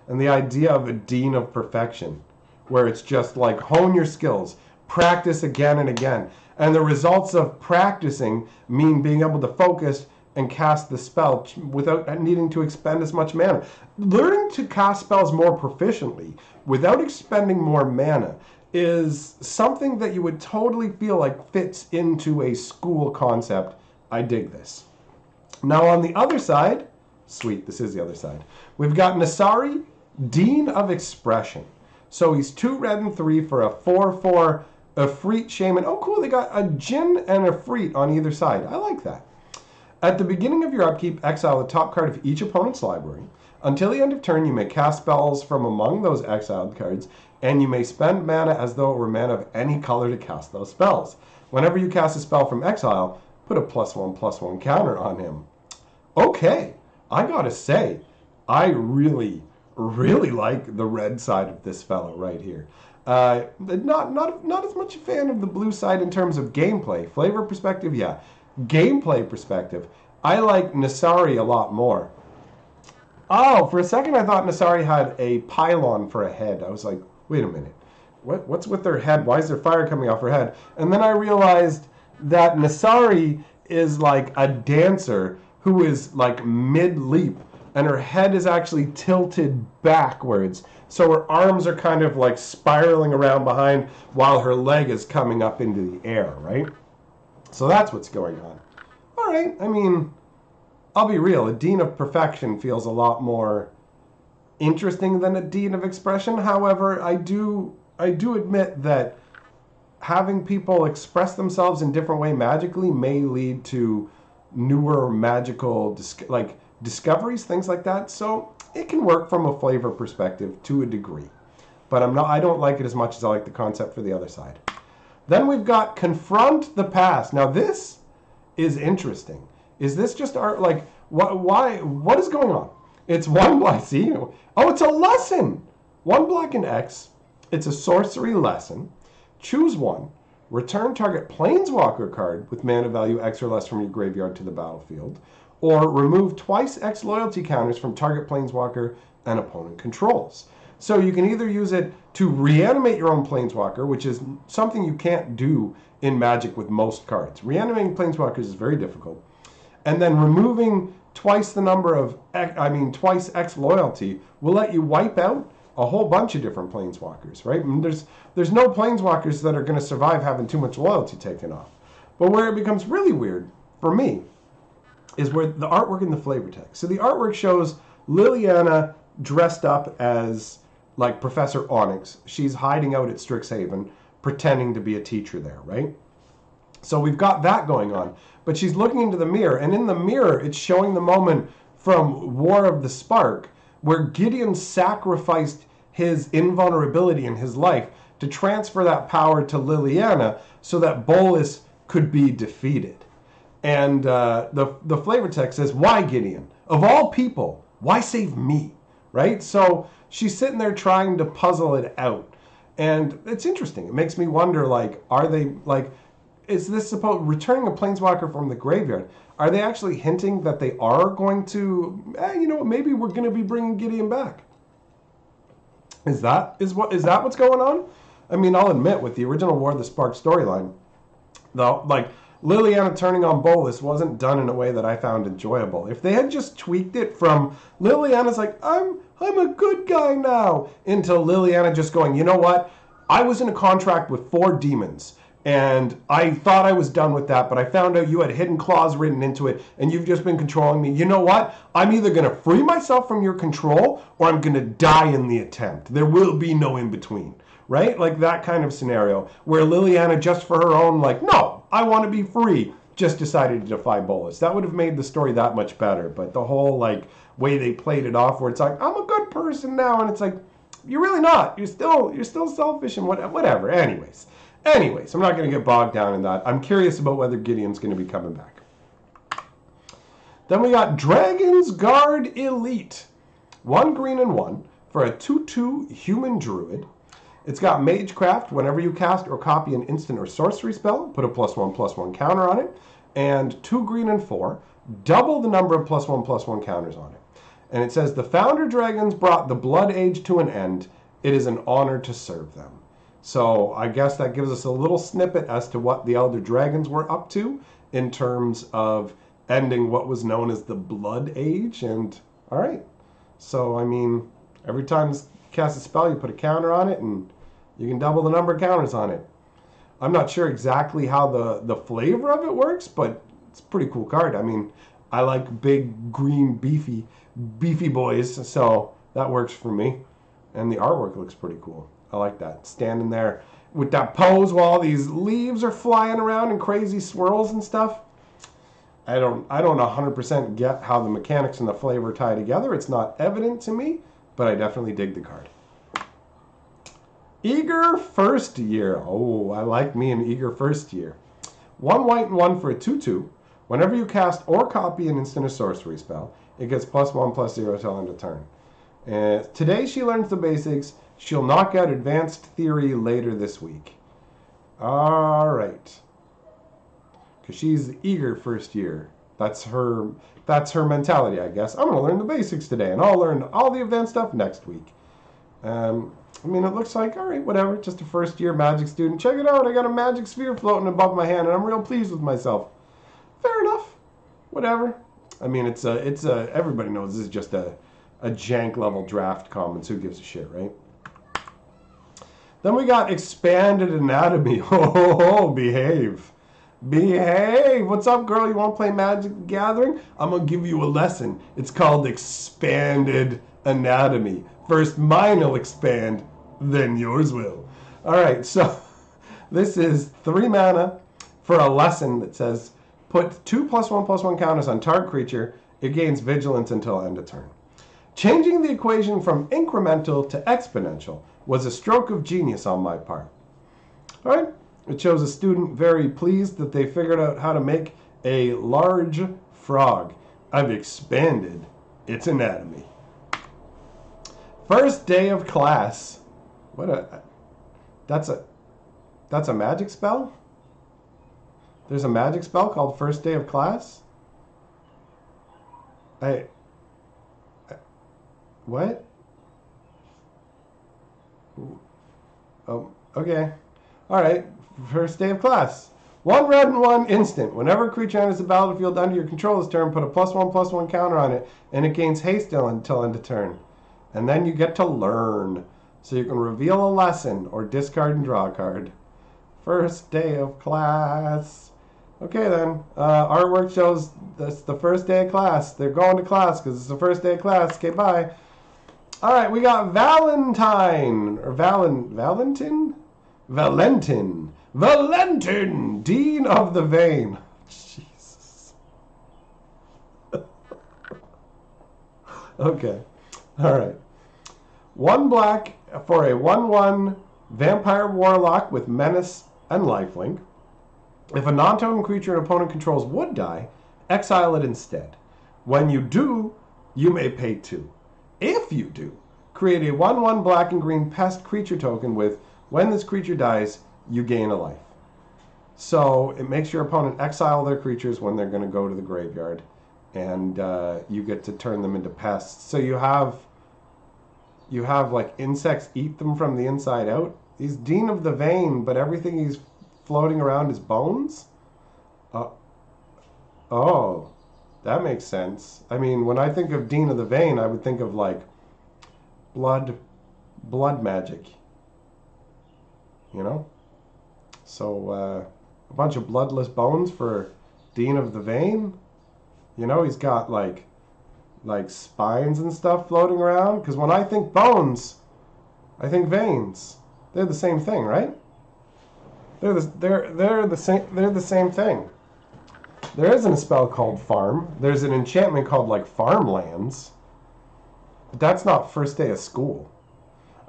And the idea of a Dean of Perfection, where it's just like hone your skills, practice again and again. And the results of practicing mean being able to focus and cast the spell without needing to expend as much mana. Learning to cast spells more proficiently without expending more mana is something that you would totally feel like fits into a school concept. I dig this. Now on the other side, sweet, this is the other side, we've got Nasari, Dean of Expression. So he's 2 red and 3 for a 4/4 Efreet Shaman. Oh cool, they got a Djinn and a Efreet on either side. I like that. At the beginning of your upkeep, exile the top card of each opponent's library. Until the end of turn, you may cast spells from among those exiled cards, and you may spend mana as though it were mana of any color to cast those spells. Whenever you cast a spell from exile, put a +1/+1 counter on him. Okay, I gotta say, I really like the red side of this fellow right here. Not as much a fan of the blue side in terms of gameplay. Flavor perspective, yeah. Gameplay perspective, I like Nasari a lot more. Oh, for a second I thought Nasari had a pylon for a head. I was like, wait a minute. What's with their head? Why is there fire coming off her head? And then I realized that Nasari is like a dancer who is like mid-leap, and her head is actually tilted backwards. So her arms are kind of like spiraling around behind while her leg is coming up into the air, right? So that's what's going on. All right, I mean, I'll be real. A Dean of Perfection feels a lot more interesting than a Dean of Expression. However, I do admit that having people express themselves in different way magically may lead to newer magical discoveries, things like that. So it can work from a flavor perspective to a degree. But I don't like it as much as I like the concept for the other side. Then we've got Confront the Past. Now this is interesting. Is this just art? Like, what is going on? It's 1 black. See? Oh, it's a lesson. 1 black and X. It's a sorcery lesson. Choose 1. Return target Planeswalker card with mana value X or less from your graveyard to the battlefield. Or remove twice X loyalty counters from target Planeswalker and opponent controls. So you can either use it to reanimate your own Planeswalker, which is something you can't do in Magic with most cards. Reanimating Planeswalkers is very difficult. And then removing twice the number of, twice X loyalty will let you wipe out a whole bunch of different Planeswalkers, right? And there's no Planeswalkers that are going to survive having too much loyalty taken off. But where it becomes really weird, for me, is where the artwork and the flavor text. So the artwork shows Liliana dressed up as like Professor Onyx. She's hiding out at Strixhaven, pretending to be a teacher there, right? So we've got that going on. But she's looking into the mirror, and in the mirror, it's showing the moment from War of the Spark where Gideon sacrificed his invulnerability in his life to transfer that power to Liliana so that Bolas could be defeated. And the flavor text says, why Gideon? Of all people, why save me? Right? So she's sitting there trying to puzzle it out. And it's interesting. It makes me wonder, like, are they, like, is this supposed, returning a planeswalker from the graveyard, are they actually hinting that they are going to, you know, maybe we're going to be bringing Gideon back? Is that what's going on? I mean, I'll admit, with the original War of the Spark storyline, though, like, Liliana turning on Bolas wasn't done in a way that I found enjoyable. If they had just tweaked it from Liliana's like, I'm a good guy now, into Liliana just going, you know what? I was in a contract with 4 demons, and I thought I was done with that, but I found out you had hidden clause written into it, and you've just been controlling me. You know what? I'm either going to free myself from your control, or I'm going to die in the attempt. There will be no in-between. Right? Like that kind of scenario where Liliana, just for her own, like, no, I want to be free, just decided to defy Bolas. That would have made the story that much better. But the whole, like, way they played it off where it's like, I'm a good person now. And it's like, you're really not. You're still selfish and whatever. Anyways, I'm not going to get bogged down in that. I'm curious about whether Gideon's going to be coming back. Then we got Dragon's Guard Elite. 1 green and 1 for a 2/2 human druid. It's got Magecraft. Whenever you cast or copy an instant or sorcery spell, put a +1/+1 counter on it. And 2 green and 4, double the number of +1/+1 counters on it. And it says, the Founder Dragons brought the Blood Age to an end. It is an honor to serve them. So I guess that gives us a little snippet as to what the Elder Dragons were up to in terms of ending what was known as the Blood Age. And all right. So, I mean, every time you cast a spell, you put a counter on it, and you can double the number of counters on it. I'm not sure exactly how the flavor of it works, but it's a pretty cool card. I mean, I like big, green, beefy boys, so that works for me. And the artwork looks pretty cool. I like that. Standing there with that pose while all these leaves are flying around in crazy swirls and stuff. I don't 100% get how the mechanics and the flavor tie together. It's not evident to me, but I definitely dig the card. Eager First Year. Oh, I like me an Eager First Year. 1 white and 1 for a 2/2. Whenever you cast or copy an instant or sorcery spell, it gets +1/+0 till end of turn. Today she learns the basics. She'll knock out Advanced Theory later this week. All right. Because she's Eager First Year. That's her mentality, I guess. I'm going to learn the basics today, and I'll learn all the advanced stuff next week. I mean, it looks like, all right, whatever, just a first-year Magic student. Check it out, I got a magic sphere floating above my hand, and I'm real pleased with myself. Fair enough. Whatever. I mean, it's everybody knows this is just a jank-level draft commons. Who gives a shit, right? Then we got Expanded Anatomy. Oh, behave. Behave. What's up, girl? You want to play Magic the Gathering? I'm going to give you a lesson. It's called Expanded Anatomy. First mine will expand, then yours will. All right, so this is 3 mana for a lesson that says, put 2 +1/+1 counters on target creature. It gains vigilance until end of turn. Changing the equation from incremental to exponential was a stroke of genius on my part. All right, it shows a student very pleased that they figured out how to make a large frog. I've expanded its anatomy. First day of class. That's a magic spell? There's a magic spell called First Day of Class? What? Oh, okay. Alright. First Day of Class. 1 red and 1 instant. Whenever a creature enters the battlefield under your controller's turn, put a +1/+1 counter on it, and it gains haste until end of turn. And then you get to learn. So you can reveal a lesson or discard and draw a card. First day of class. Okay then. Artwork shows that's the first day of class. They're going to class because it's the first day of class. Okay, bye. Alright, we got Valentin. Or Valentin? Valentin. Valentin, Dean of the Vein. Jesus. Okay. All right. 1 black for a 1/1 vampire warlock with menace and lifelink. If a non-totem creature an opponent controls would die, exile it instead. When you do, you may pay 2. If you do, create a 1/1 black and green pest creature token with, when this creature dies, you gain a life. So it makes your opponent exile their creatures when they're going to go to the graveyard, and you get to turn them into pests. So you have like insects eat them from the inside out. He's Dean of the Vein, but everything he's floating around is bones? Oh, that makes sense. I mean, when I think of Dean of the Vein, I would think of like blood magic. You know? So, a bunch of bloodless bones for Dean of the Vein. You know, he's got like spines and stuff floating around. Because when I think bones, I think veins. They're the same thing, right? They're the same thing. There isn't a spell called Farm. There's an enchantment called like Farmlands. But that's not first day of school.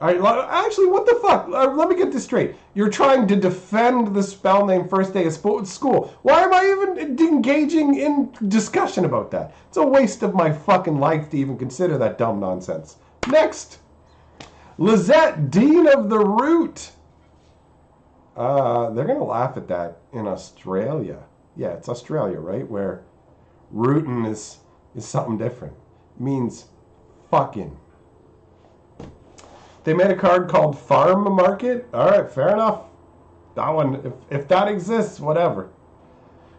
All right, actually, what the fuck? Let me get this straight. You're trying to defend the spell name first day of school. Why am I even engaging in discussion about that? It's a waste of my fucking life to even consider that dumb nonsense. Next. Lizette, Dean of the Root. They're going to laugh at that in Australia. Yeah, it's Australia, right? Where rootin' is something different. It means fucking. They made a card called Farm Market. All right, fair enough. That one, if that exists, whatever.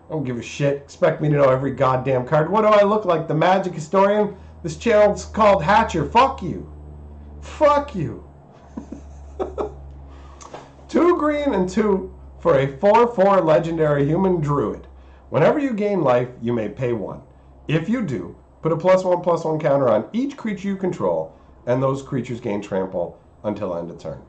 I don't give a shit. Expect me to know every goddamn card. What do I look like, the Magic Historian? This channel's called Hatcher. Fuck you. Fuck you. 2 green and 2 for a 4/4 legendary human druid. Whenever you gain life, you may pay 1. If you do, put a +1/+1 counter on each creature you control, and those creatures gain trample until end of turn.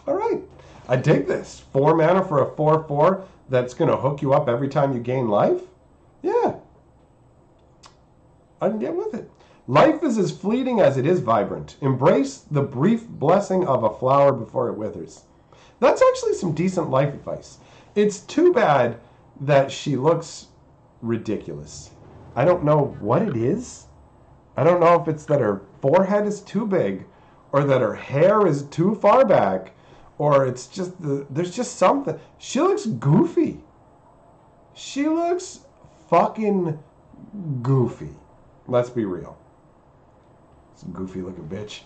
Alright, I dig this. 4 mana for a 4/4 that's going to hook you up every time you gain life? Yeah. I can get with it. Life is as fleeting as it is vibrant. Embrace the brief blessing of a flower before it withers. That's actually some decent life advice. It's too bad that she looks ridiculous. I don't know what it is. I don't know if it's that her forehead is too big, or that her hair is too far back, or it's just there's just something. She looks goofy. She looks fucking goofy. Let's be real. Some goofy looking bitch.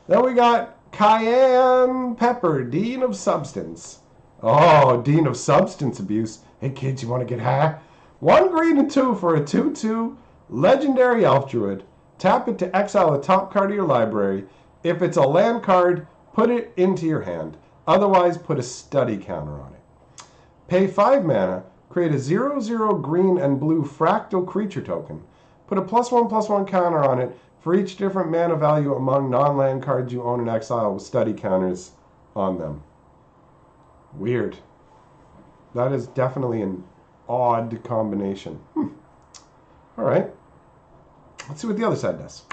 Then we got Cayenne Pepper, Dean of Substance. Oh, Dean of Substance Abuse. Hey kids, you want to get high? 1 green and 2 for a 2/2 legendary elf druid. Tap it to exile a top card of your library. If it's a land card, put it into your hand. Otherwise, put a study counter on it. Pay 5 mana. Create a 0/0 green and blue fractal creature token. Put a +1/+1 counter on it for each different mana value among non-land cards you own in exile with study counters on them. Weird. That is definitely an odd combination. Alright. Let's see what the other side does.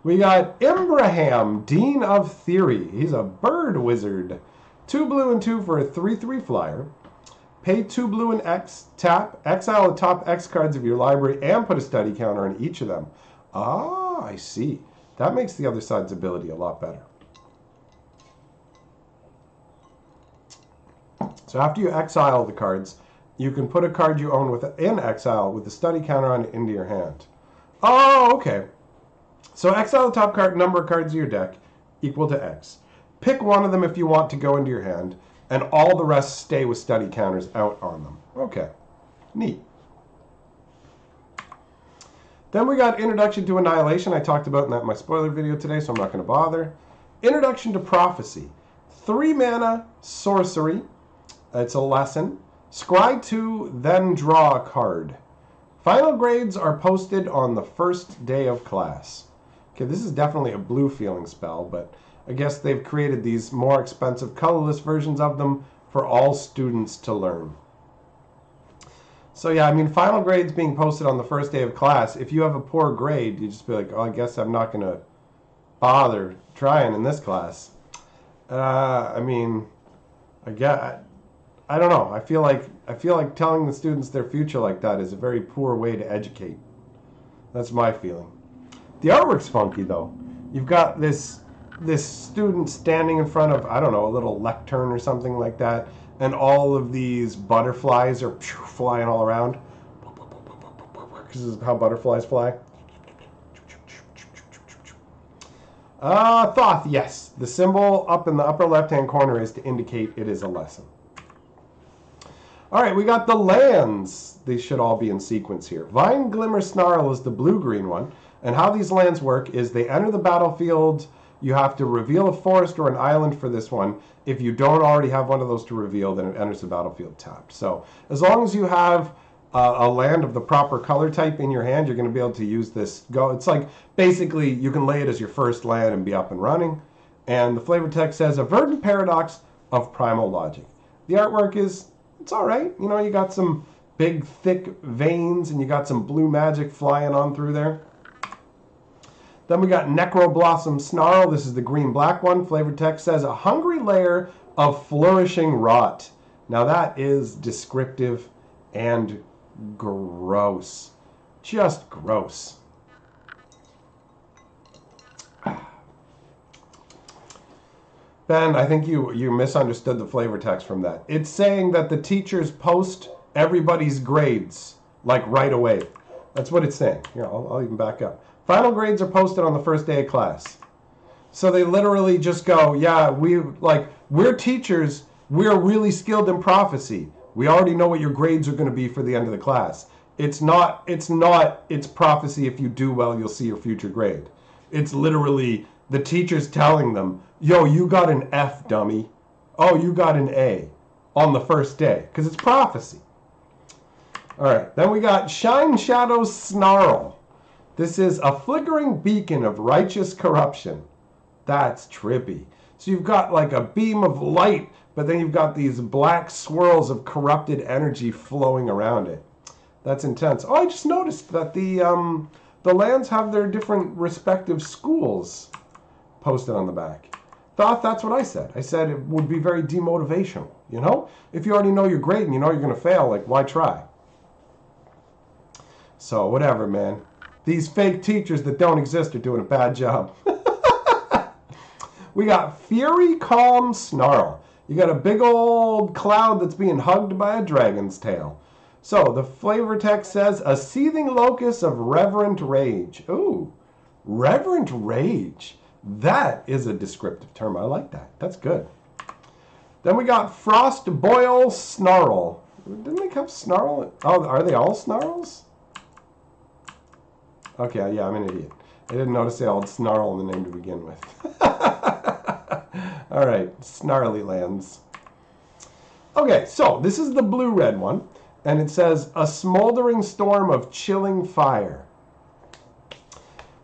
We got Imbraham, Dean of Theory. He's a bird wizard. 2 blue and 2 for a 3/3 flyer. Pay 2 blue and X, tap, exile the top X cards of your library, and put a study counter on each of them. Ah, I see. That makes the other side's ability a lot better. So after you exile the cards, you can put a card you own in exile with the study counter on it into your hand. Oh, okay. So exile the top number of cards of your deck equal to X. Pick one of them if you want to go into your hand, and all the rest stay with study counters out on them. Okay. Neat. Then we got Introduction to Annihilation. I talked about in my spoiler video today, so I'm not going to bother. Introduction to Prophecy. 3 mana, sorcery. It's a lesson. Scry 2, then draw a card. Final grades are posted on the first day of class. Okay, this is definitely a blue feeling spell, but I guess they've created these more expensive colorless versions of them for all students to learn. So yeah, I mean, final grades being posted on the first day of class. If you have a poor grade, you just be like, oh, I guess I'm not going to bother trying in this class. I mean, I don't know. I feel like telling the students their future like that is a very poor way to educate. That's my feeling. The artwork's funky though. You've got this student standing in front of, I don't know, a little lectern or something like that, and all of these butterflies are flying all around. This is how butterflies fly. Thoth, yes. The symbol up in the upper left-hand corner is to indicate it is a lesson. All right, we got the lands. These should all be in sequence here. Vine Glimmer Snarl is the blue-green one. And how these lands work is they enter the battlefield. You have to reveal a forest or an island for this one. If you don't already have one of those to reveal, then it enters the battlefield tapped. So as long as you have a land of the proper color type in your hand, you're going to be able to use this. It's like basically you can lay it as your first land and be up and running. And the flavor text says, a verdant paradox of primal logic. The artwork is, it's all right. You know, you got some big thick veins and you got some blue magic flying on through there. Then we got Necroblossom Snarl. This is the green-black one. Flavor text says, a hungry layer of flourishing rot. Now that is descriptive and gross. Just gross. Ben, I think you misunderstood the flavor text from that. It's saying that the teachers post everybody's grades, like right away. That's what it's saying. Here, I'll even back up. Final grades are posted on the first day of class. So they literally just go, yeah, we're teachers. We're really skilled in prophecy. We already know what your grades are going to be for the end of the class. It's prophecy. If you do well, you'll see your future grade. It's literally the teachers telling them, yo, you got an F, dummy. Oh, you got an A on the first day, because it's prophecy. All right, then we got Shine Shadow's Snarl. This is a flickering beacon of righteous corruption. That's trippy. So you've got like a beam of light, but then you've got these black swirls of corrupted energy flowing around it. That's intense. Oh, I just noticed that the lands have their different respective schools posted on the back. Thought that's what I said. I said it would be very demotivational, you know? If you already know your grade and you know you're going to fail, like, why try? So, whatever, man. These fake teachers that don't exist are doing a bad job. We got Fury Calm Snarl. You got a big old cloud that's being hugged by a dragon's tail. So, the flavor text says, a seething locus of reverent rage. Ooh, reverent rage. That is a descriptive term. I like that. That's good. Then we got Frost Boil Snarl. Didn't they have Snarl? Oh, are they all Snarls? Okay, yeah, I'm an idiot. I didn't notice they all had Snarl in the name to begin with. All right, Snarly Lands. Okay, so this is the blue-red one, and it says, a smoldering storm of chilling fire.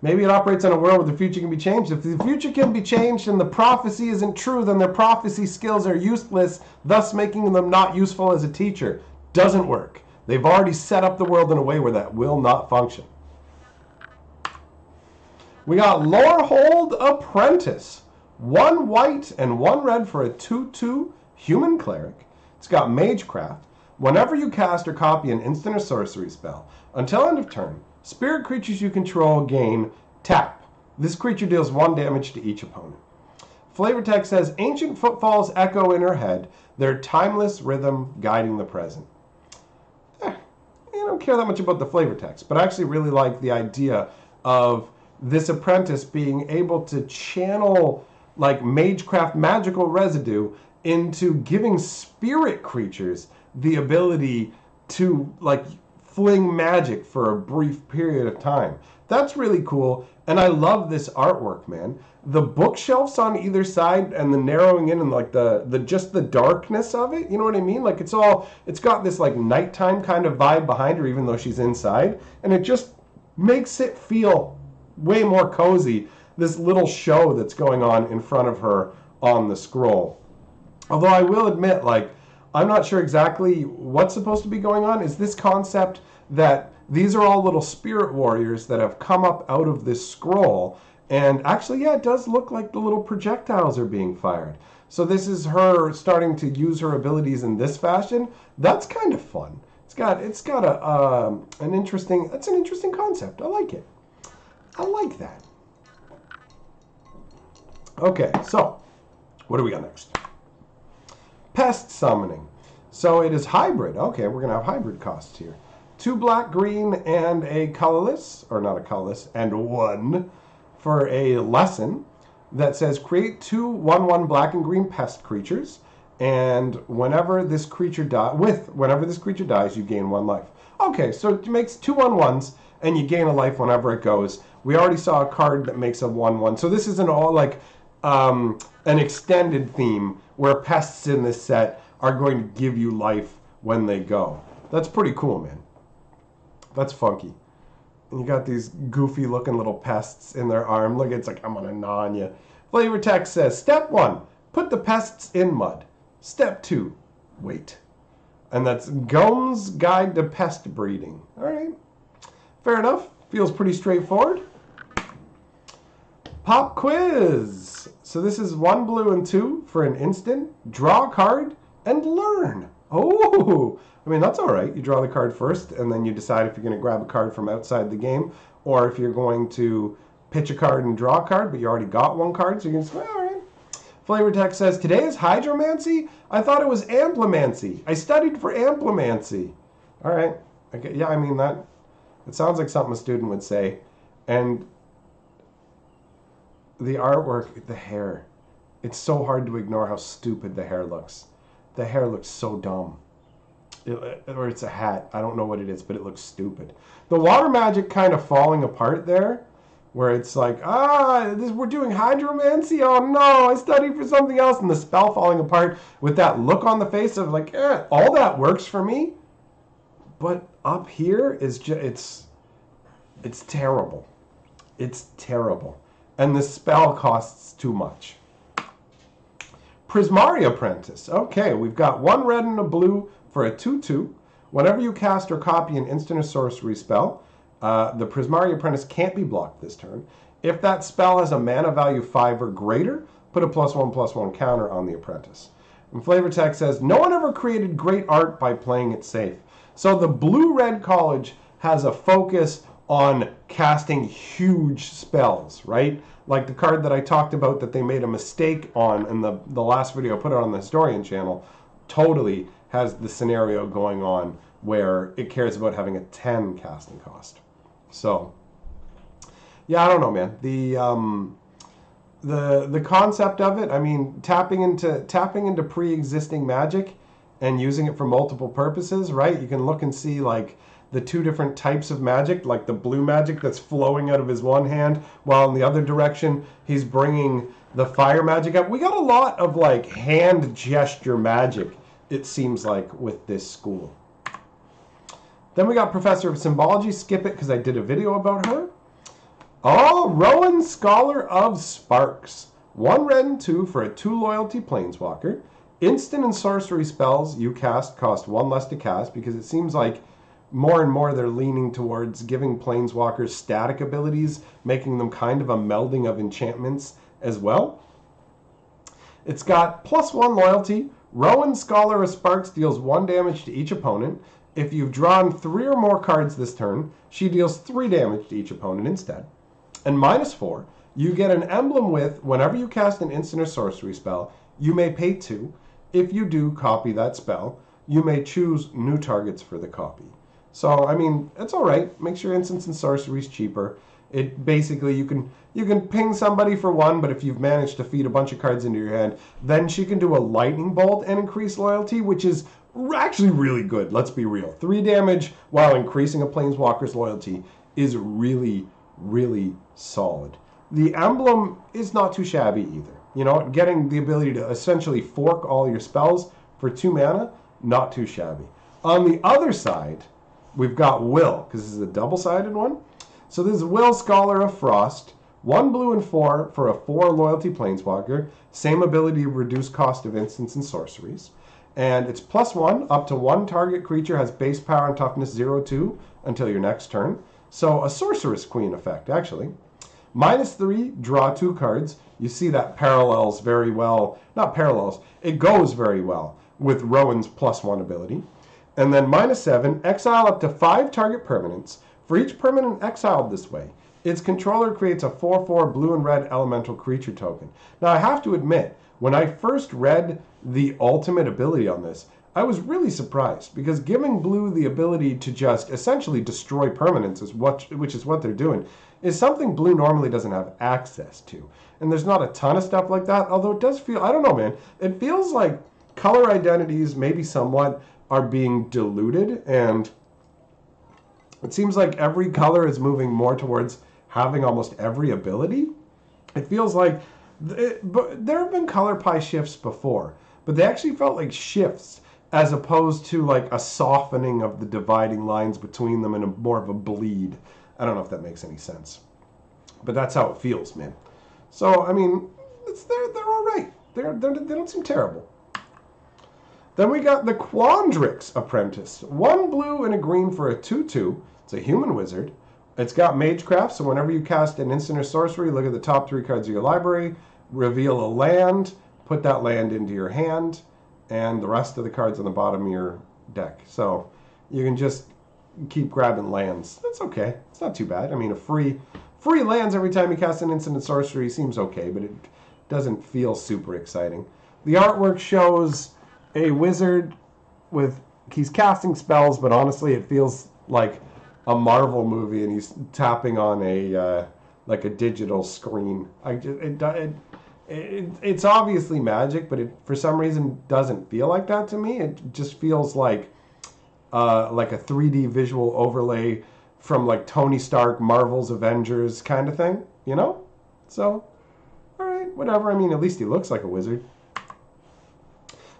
Maybe it operates in a world where the future can be changed. If the future can be changed and the prophecy isn't true, then their prophecy skills are useless, thus making them not useful as a teacher. Doesn't work. They've already set up the world in a way where that will not function. We got Lorehold Apprentice. 1 white and 1 red for a 2/2 human cleric. It's got Magecraft. Whenever you cast or copy an instant or sorcery spell, until end of turn, spirit creatures you control gain tap. This creature deals 1 damage to each opponent. Flavor text says, ancient footfalls echo in her head, their timeless rhythm guiding the present. I don't care that much about the flavor text, but I actually really like the idea of this apprentice being able to channel like Magecraft magical residue into giving spirit creatures the ability to like fling magic for a brief period of time. That's really cool, and I love this artwork, man. The bookshelves on either side and the narrowing in and like the just the darkness of it, you know what I mean? Like it's got this like nighttime kind of vibe behind her even though she's inside, and it just makes it feel way more cozy this little show that's going on in front of her on the scroll. Although I will admit, like, I'm not sure exactly what's supposed to be going on. Is this concept that these are all little spirit warriors that have come up out of this scroll? And actually, yeah, it does look like the little projectiles are being fired. So this is her starting to use her abilities in this fashion. That's kind of fun. It's got an interesting concept. I like it. I like that. Okay, so what do we got next? Pest summoning. So it is hybrid. Okay, we're gonna have hybrid costs here. 2 black, green, and a colorless, or not a colorless, and 1 for a lesson that says create 2 1/1 black and green pest creatures, and whenever this creature dies, you gain 1 life. Okay, so it makes 2 1/1s, and you gain a life whenever it goes. We already saw a card that makes a 1/1, so this isn't all like an extended theme where pests in this set are going to give you life when they go. That's pretty cool, man. That's funky. And you got these goofy looking little pests in their arm. Look, it's like, I'm gonna gnaw on you. Flavor text says, step 1, put the pests in mud. Step 2, wait. And that's Gome's Guide to Pest Breeding. All right, fair enough. Feels pretty straightforward. Pop quiz. So this is 1 blue and 2 for an instant. Draw a card and learn. Oh, I mean, that's all right. You draw the card first, and then you decide if you're going to grab a card from outside the game, or if you're going to pitch a card and draw a card, but you already got 1 card, so you can say, all right. Flavor text says, today is hydromancy? I thought it was amplomancy. I studied for amplomancy. All right. Okay. Yeah, I mean, it sounds like something a student would say. And the artwork, the hair, it's so hard to ignore how stupid the hair looks. The hair looks so dumb. Or it's a hat. I don't know what it is, but it looks stupid. The water magic kind of falling apart there, where it's like, we're doing hydromancy? Oh no, I studied for something else. And the spell falling apart with that look on the face of like, all that works for me. But up here is just, it's terrible. It's terrible. And the spell costs too much. Prismari Apprentice. Okay, we've got 1 red and a blue for a 2/2. Whenever you cast or copy an instant or sorcery spell, the Prismari Apprentice can't be blocked this turn. If that spell has a mana value 5 or greater, put a +1/+1 counter on the Apprentice. And flavor text says, no one ever created great art by playing it safe. So the Blue-Red College has a focus on casting huge spells, right? Like the card that I talked about that they made a mistake on in the last video, I put it on the Historian channel, totally has the scenario going on where it cares about having a 10 casting cost. So, yeah, I don't know, man. The concept of it, I mean, tapping into pre-existing magic and using it for multiple purposes, right? You can look and see like the 2 different types of magic, like the blue magic that's flowing out of his one hand, while in the other direction he's bringing the fire magic up. We got a lot of like hand gesture magic, it seems like, with this school. Then we got Professor of Symbology. Skip it because I did a video about her. Oh, Rowan, Scholar of Sparks. 1 red and 2 for a 2 loyalty planeswalker. Instant and sorcery spells you cast cost 1 less to cast, because it seems like more and more they're leaning towards giving planeswalkers static abilities, making them kind of a melding of enchantments as well. It's got +1 loyalty. Rowan, Scholar of Sparks deals 1 damage to each opponent. If you've drawn 3 or more cards this turn, she deals 3 damage to each opponent instead. And -4, you get an emblem with, whenever you cast an instant or sorcery spell, you may pay 2. If you do copy that spell, you may choose new targets for the copy. So, I mean, it's all right. Makes your instants and sorceries cheaper. It basically, you can ping somebody for 1, but if you've managed to feed a bunch of cards into your hand, then she can do a lightning bolt and increase loyalty, which is actually really good. Let's be real. 3 damage while increasing a planeswalker's loyalty is really, really solid. The emblem is not too shabby either. You know, getting the ability to essentially fork all your spells for 2 mana, not too shabby. On the other side, we've got Will, because this is a double-sided one. So this is Will, Scholar of Frost. 1 blue and 4 for a 4 loyalty planeswalker. Same ability to reduce cost of instants and sorceries. And it's +1 up to 1 target creature has base power and toughness 0/2 until your next turn. So a sorceress queen effect, actually. -3, draw 2 cards. You see that parallels very well. Not parallels. It goes very well with Rowan's +1 ability. And then -7, exile up to 5 target permanents. For each permanent exiled this way, its controller creates a 4/4 blue and red elemental creature token. Now, I have to admit, when I first read the ultimate ability on this, I was really surprised, because giving blue the ability to just essentially destroy permanents, which is what they're doing, is something blue normally doesn't have access to. And there's not a ton of stuff like that, although it does feel, I don't know, man, it feels like color identities maybe somewhat are being diluted, and it seems like every color is moving more towards having almost every ability. It feels like, but there have been color pie shifts before, but they actually felt like shifts as opposed to like a softening of the dividing lines between them and more of a bleed. I don't know if that makes any sense, but that's how it feels, man. So, I mean, they're all right. They don't seem terrible. Then we got the Quandrix Apprentice. 1 blue and a green for a 2/2. It's a human wizard. It's got Magecraft, so whenever you cast an instant or sorcery, look at the top 3 cards of your library, reveal a land, put that land into your hand, and the rest of the cards on the bottom of your deck. So you can just keep grabbing lands. That's okay. It's not too bad. I mean, a free lands every time you cast an instant sorcery seems okay, but it doesn't feel super exciting. The artwork shows a wizard with, he's casting spells, but honestly it feels like a Marvel movie and he's tapping on a like a digital screen. It's obviously magic, but it for some reason doesn't feel like that to me. It just feels like a 3D visual overlay from like Tony Stark, Marvel's Avengers kind of thing, you know? So, all right, whatever. I mean, at least he looks like a wizard.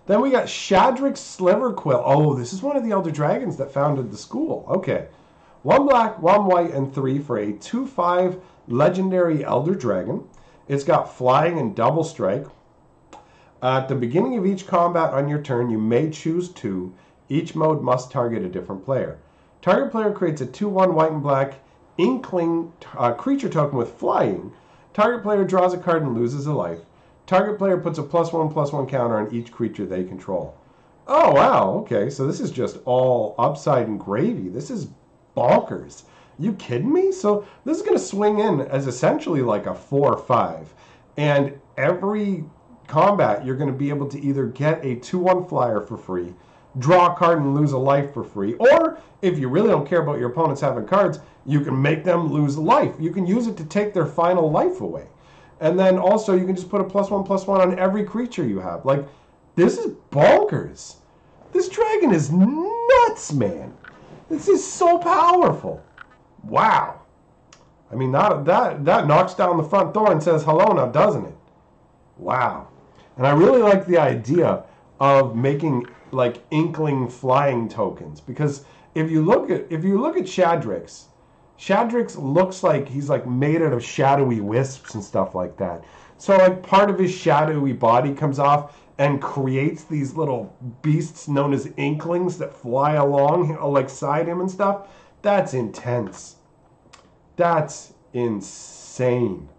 Then we got Shadrix Sliverquill. Oh, this is one of the Elder Dragons that founded the school. Okay. 1 black, 1 white, and 3 for a 2/5 legendary Elder Dragon. It's got flying and double strike. At the beginning of each combat on your turn, you may choose 2. Each mode must target a different player. Target player creates a 2/1 white and black Inkling creature token with flying. Target player draws a card and loses a life. Target player puts a +1/+1 counter on each creature they control. Oh, wow. Okay, so this is just all upside and gravy. This is bonkers. You kidding me? So this is going to swing in as essentially like a 4/5. And every combat, you're going to be able to either get a 2/1 flyer for free, draw a card and lose a life for free, or if you really don't care about your opponents having cards, you can make them lose a life. You can use it to take their final life away. And then also you can just put a +1/+1 on every creature you have. Like, this is bonkers. This dragon is nuts, man. This is so powerful. Wow. I mean, that knocks down the front door and says hello now, doesn't it? Wow. And I really like the idea of making like Inkling flying tokens, because if you look at Shadrix, Shadrix looks like he's like made out of shadowy wisps and stuff like that. So like part of his shadowy body comes off and creates these little beasts known as Inklings that fly along like side him and stuff. That's intense. That's insane.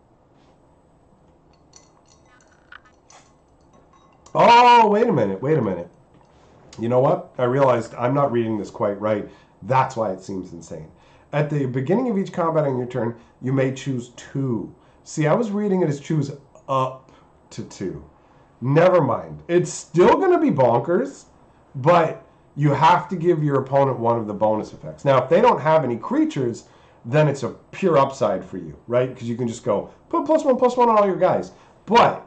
Oh, wait a minute. You know what? I realized I'm not reading this quite right. That's why it seems insane. At the beginning of each combat on your turn, you may choose 2. See, I was reading it as choose up to 2. Never mind. It's still going to be bonkers, but you have to give your opponent one of the bonus effects. Now, if they don't have any creatures, then it's a pure upside for you, right? Because you can just go, put +1/+1 on all your guys. But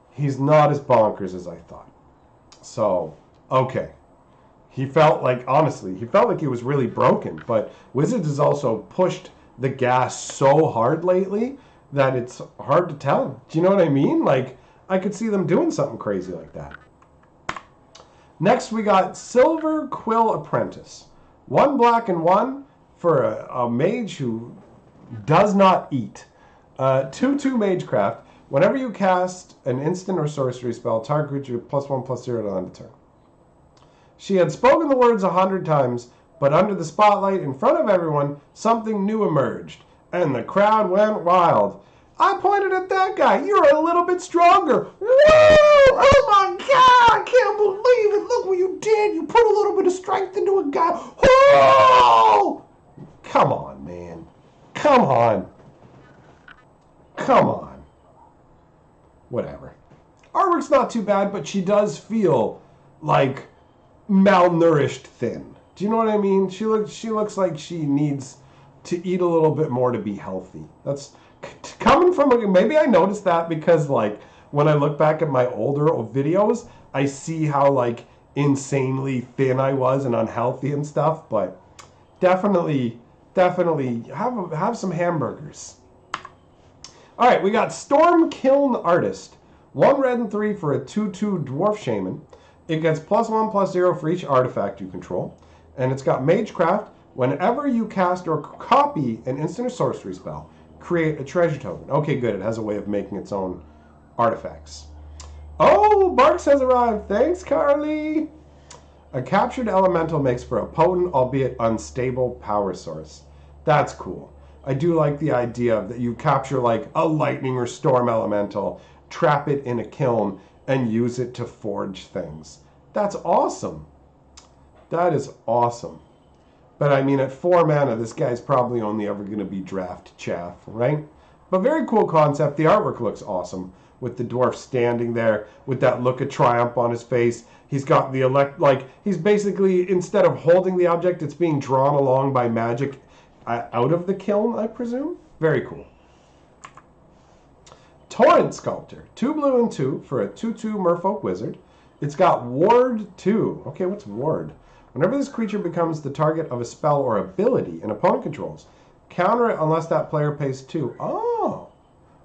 he's not as bonkers as I thought. So, okay. He felt like, honestly, he felt like he was really broken. But Wizards has also pushed the gas so hard lately that it's hard to tell. Do you know what I mean? Like, I could see them doing something crazy like that. Next, we got Silver Quill Apprentice. 1 black and 1 for a mage who does not eat. 2/2 Magecraft. Whenever you cast an instant or sorcery spell, target creature +1/+0 to end of turn. She had spoken the words 100 times, but under the spotlight in front of everyone, something new emerged, and the crowd went wild. I pointed at that guy. You're a little bit stronger. Whoa! Oh my God! I can't believe it. Look what you did. You put a little bit of strength into a guy. Whoa! Come on, man. Come on. Come on. Whatever. Artwork's not too bad, but she does feel like malnourished thin. Do you know what I mean? She looks like she needs to eat a little bit more to be healthy. That's coming from, maybe I noticed that because like when I look back at my older videos, I see how like insanely thin I was and unhealthy and stuff, but definitely have some hamburgers. All right, we got Storm Kiln Artist. 1 red and 3 for a 2/2 Dwarf Shaman. It gets +1/+0 for each artifact you control. And it's got Magecraft. Whenever you cast or copy an instant or sorcery spell, create a treasure token. Okay, good. It has a way of making its own artifacts. Oh, Barks has arrived. Thanks, Carly. A captured elemental makes for a potent, albeit unstable, power source. That's cool. I do like the idea that you capture like a lightning or storm elemental, trap it in a kiln, and use it to forge things. That's awesome. That is awesome. But I mean, at 4 mana, this guy's probably only ever going to be draft chaff, right? But very cool concept. The artwork looks awesome with the dwarf standing there with that look of triumph on his face. He's got the he's basically, instead of holding the object, it's being drawn along by magic out of the kiln, I presume. Very cool. Torrent Sculptor. 2 blue and 2 for a 2/2 Merfolk Wizard. It's got Ward 2. Okay, what's Ward? Whenever this creature becomes the target of a spell or ability an opponent controls, counter it unless that player pays 2. Oh,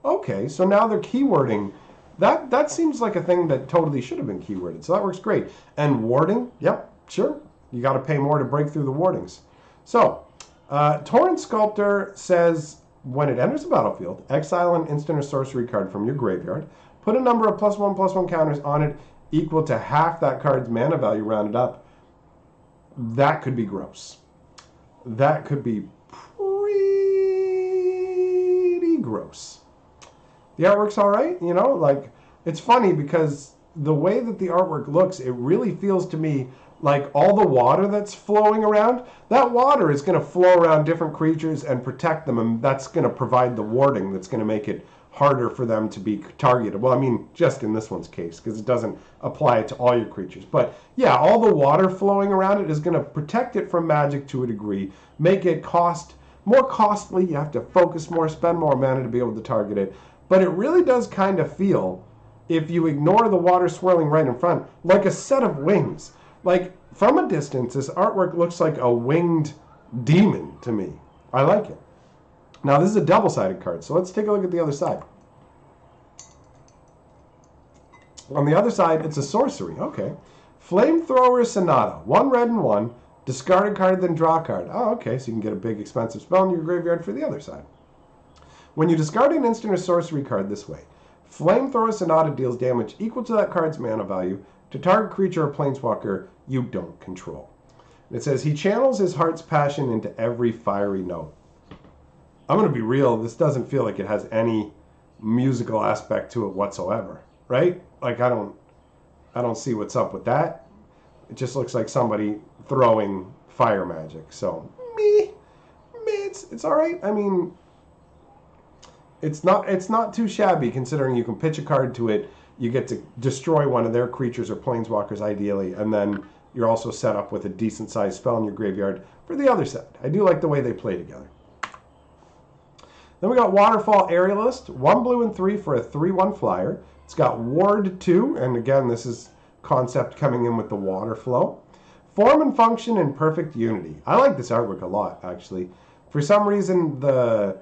okay. So now they're keywording. That seems like a thing that totally should have been keyworded. So that works great. And warding, yep, sure. You got to pay more to break through the wardings. So, Torrent Sculptor says, when it enters the battlefield, exile an instant or sorcery card from your graveyard. Put a number of +1/+1 counters on it equal to half that card's mana value rounded up. That could be gross. That could be pretty gross. The artwork's all right, you know, like, it's funny because the way that the artwork looks, it really feels to me like all the water that's flowing around, that water is going to flow around different creatures and protect them, and that's going to provide the warding that's going to make it harder for them to be targeted. Well, I mean, just in this one's case, because it doesn't apply to all your creatures. But yeah, all the water flowing around it is going to protect it from magic to a degree, make it more costly. You have to focus more, spend more mana to be able to target it. But it really does kind of feel, if you ignore the water swirling right in front, like a set of wings. Like, from a distance, this artwork looks like a winged demon to me. I like it. Now, this is a double-sided card, so let's take a look at the other side. On the other side, it's a sorcery. Okay. Flamethrower Sonata. 1 red and 1. Discard a card, then draw a card. Oh, okay, so you can get a big, expensive spell in your graveyard for the other side. When you discard an instant or sorcery card this way, Flamethrower Sonata deals damage equal to that card's mana value to target creature or planeswalker you don't control. It says he channels his heart's passion into every fiery note. I'm going to be real, this doesn't feel like it has any musical aspect to it whatsoever, right? Like, I don't see what's up with that. It just looks like somebody throwing fire magic. So, it's all right. I mean, it's not too shabby considering you can pitch a card to it. You get to destroy one of their creatures or planeswalkers ideally, and then you're also set up with a decent-sized spell in your graveyard for the other side. I do like the way they play together. Then we got Waterfall Aerialist, 1 blue and 3 for a 3/1 flyer. It's got Ward 2, and again, this is concept coming in with the water flow. Form and function in perfect unity. I like this artwork a lot, actually. For some reason, the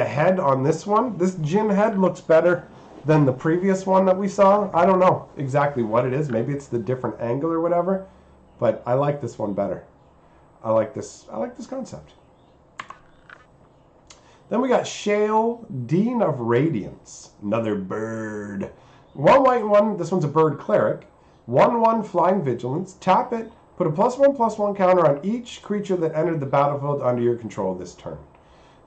head on this one, this Jin head looks better than the previous one that we saw. I don't know exactly what it is. Maybe it's the different angle or whatever, but I like this one better. I like this concept. Then we got Shale, Dean of Radiance. Another bird. 1 white and 1. This one's a bird cleric. 1/1 flying vigilance. Tap it. Put a +1/+1 counter on each creature that entered the battlefield under your control this turn.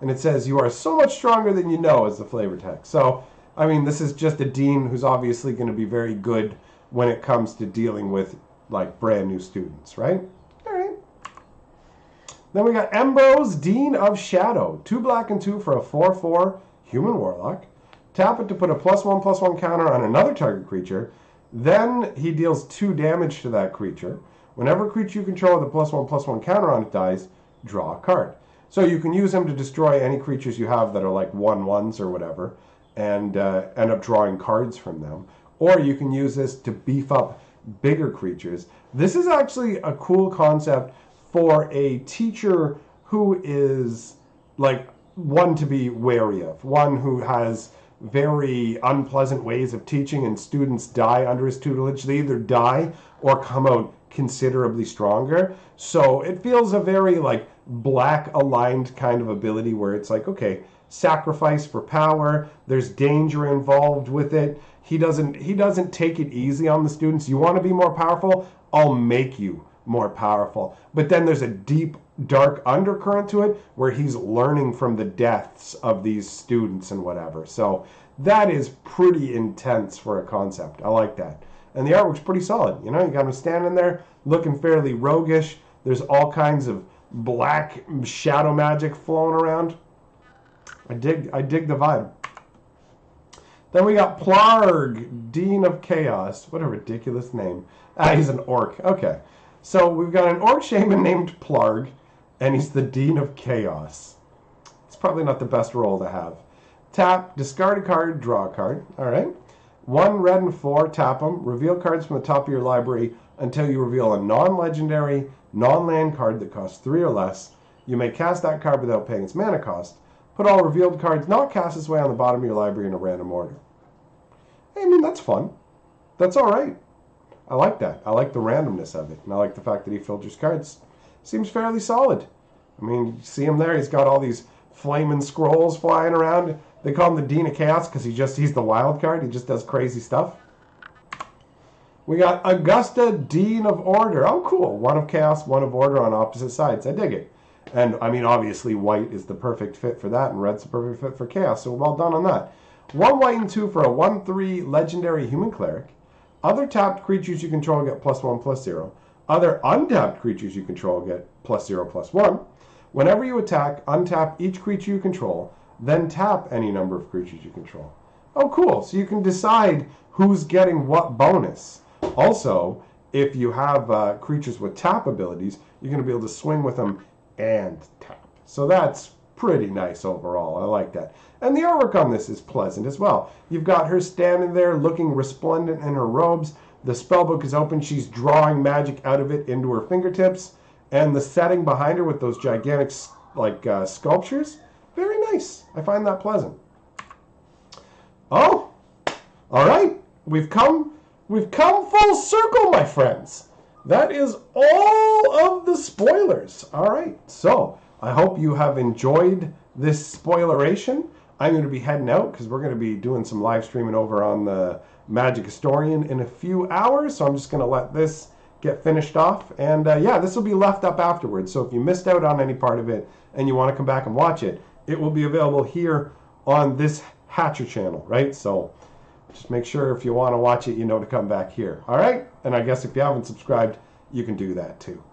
And it says, you are so much stronger than you know as the flavor text. So, I mean, this is just a Dean who's obviously going to be very good when it comes to dealing with, like, brand new students, right? All right. Then we got Embros, Dean of Shadow. 2 black and 2 for a 4/4 human warlock. Tap it to put a +1/+1 counter on another target creature. Then he deals 2 damage to that creature. Whenever a creature you control with a +1/+1 counter on it dies, draw a card. So you can use him to destroy any creatures you have that are like 1/1s or whatever, and end up drawing cards from them. Or you can use this to beef up bigger creatures. This is actually a cool concept for a teacher who is like one to be wary of, one who has very unpleasant ways of teaching and students die under his tutelage. They either die or come out considerably stronger. So it feels a very like black aligned kind of ability where it's like, okay, sacrifice for power, there's danger involved with it. He doesn't take it easy on the students. You want to be more powerful? I'll make you more powerful. But then there's a deep, dark undercurrent to it where he's learning from the deaths of these students and whatever. So that is pretty intense for a concept. I like that. And the artwork's pretty solid. You know, you got him standing there looking fairly roguish. There's all kinds of black shadow magic flowing around. I dig the vibe. Then we got Plarg, Dean of Chaos. What a ridiculous name. He's an orc. Okay. So we've got an orc shaman named Plarg, and he's the Dean of Chaos. It's probably not the best role to have. Tap, discard a card, draw a card. All right. 1 red and 4, tap them. Reveal cards from the top of your library until you reveal a non-legendary, non-land card that costs 3 or less. You may cast that card without paying its mana cost. Put all revealed cards not cast this way on the bottom of your library in a random order. I mean, that's fun. That's all right. I like that. I like the randomness of it. And I like the fact that he filters cards. Seems fairly solid. I mean, you see him there. He's got all these flaming scrolls flying around. They call him the Dean of Chaos because he's the wild card. He just does crazy stuff. We got Augusta, Dean of Order. Oh, cool. 1 of Chaos, 1 of Order on opposite sides. I dig it. And, I mean, obviously, white is the perfect fit for that, and red's the perfect fit for Chaos. So, well done on that. 1 white and 2 for a 1/3 legendary human cleric. Other tapped creatures you control get +1/+0. Other untapped creatures you control get +0/+1. Whenever you attack, untap each creature you control, then tap any number of creatures you control. Oh, cool. So you can decide who's getting what bonus. Also, if you have creatures with tap abilities, you're going to be able to swing with them and tap. So that's pretty nice overall. I like that. And the artwork on this is pleasant as well. You've got her standing there looking resplendent in her robes. The spellbook is open. She's drawing magic out of it into her fingertips. And the setting behind her with those gigantic sculptures, very nice. I find that pleasant. Oh, all right. We've come full circle, my friends. That is all of the spoilers. All right. So I hope you have enjoyed this spoileration. I'm going to be heading out because we're going to be doing some live streaming over on the Magic Historian in a few hours. So I'm just going to let this get finished off. And yeah, this will be left up afterwards. So if you missed out on any part of it and you want to come back and watch it, it will be available here on this Hatcher channel, right? So just make sure if you want to watch it, you know to come back here. All right? And I guess if you haven't subscribed, you can do that too.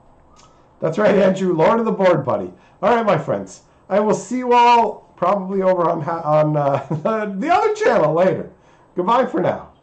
That's right, Andrew, Lord of the Board, buddy. All right, my friends. I will see you all probably over on the other channel later. Goodbye for now.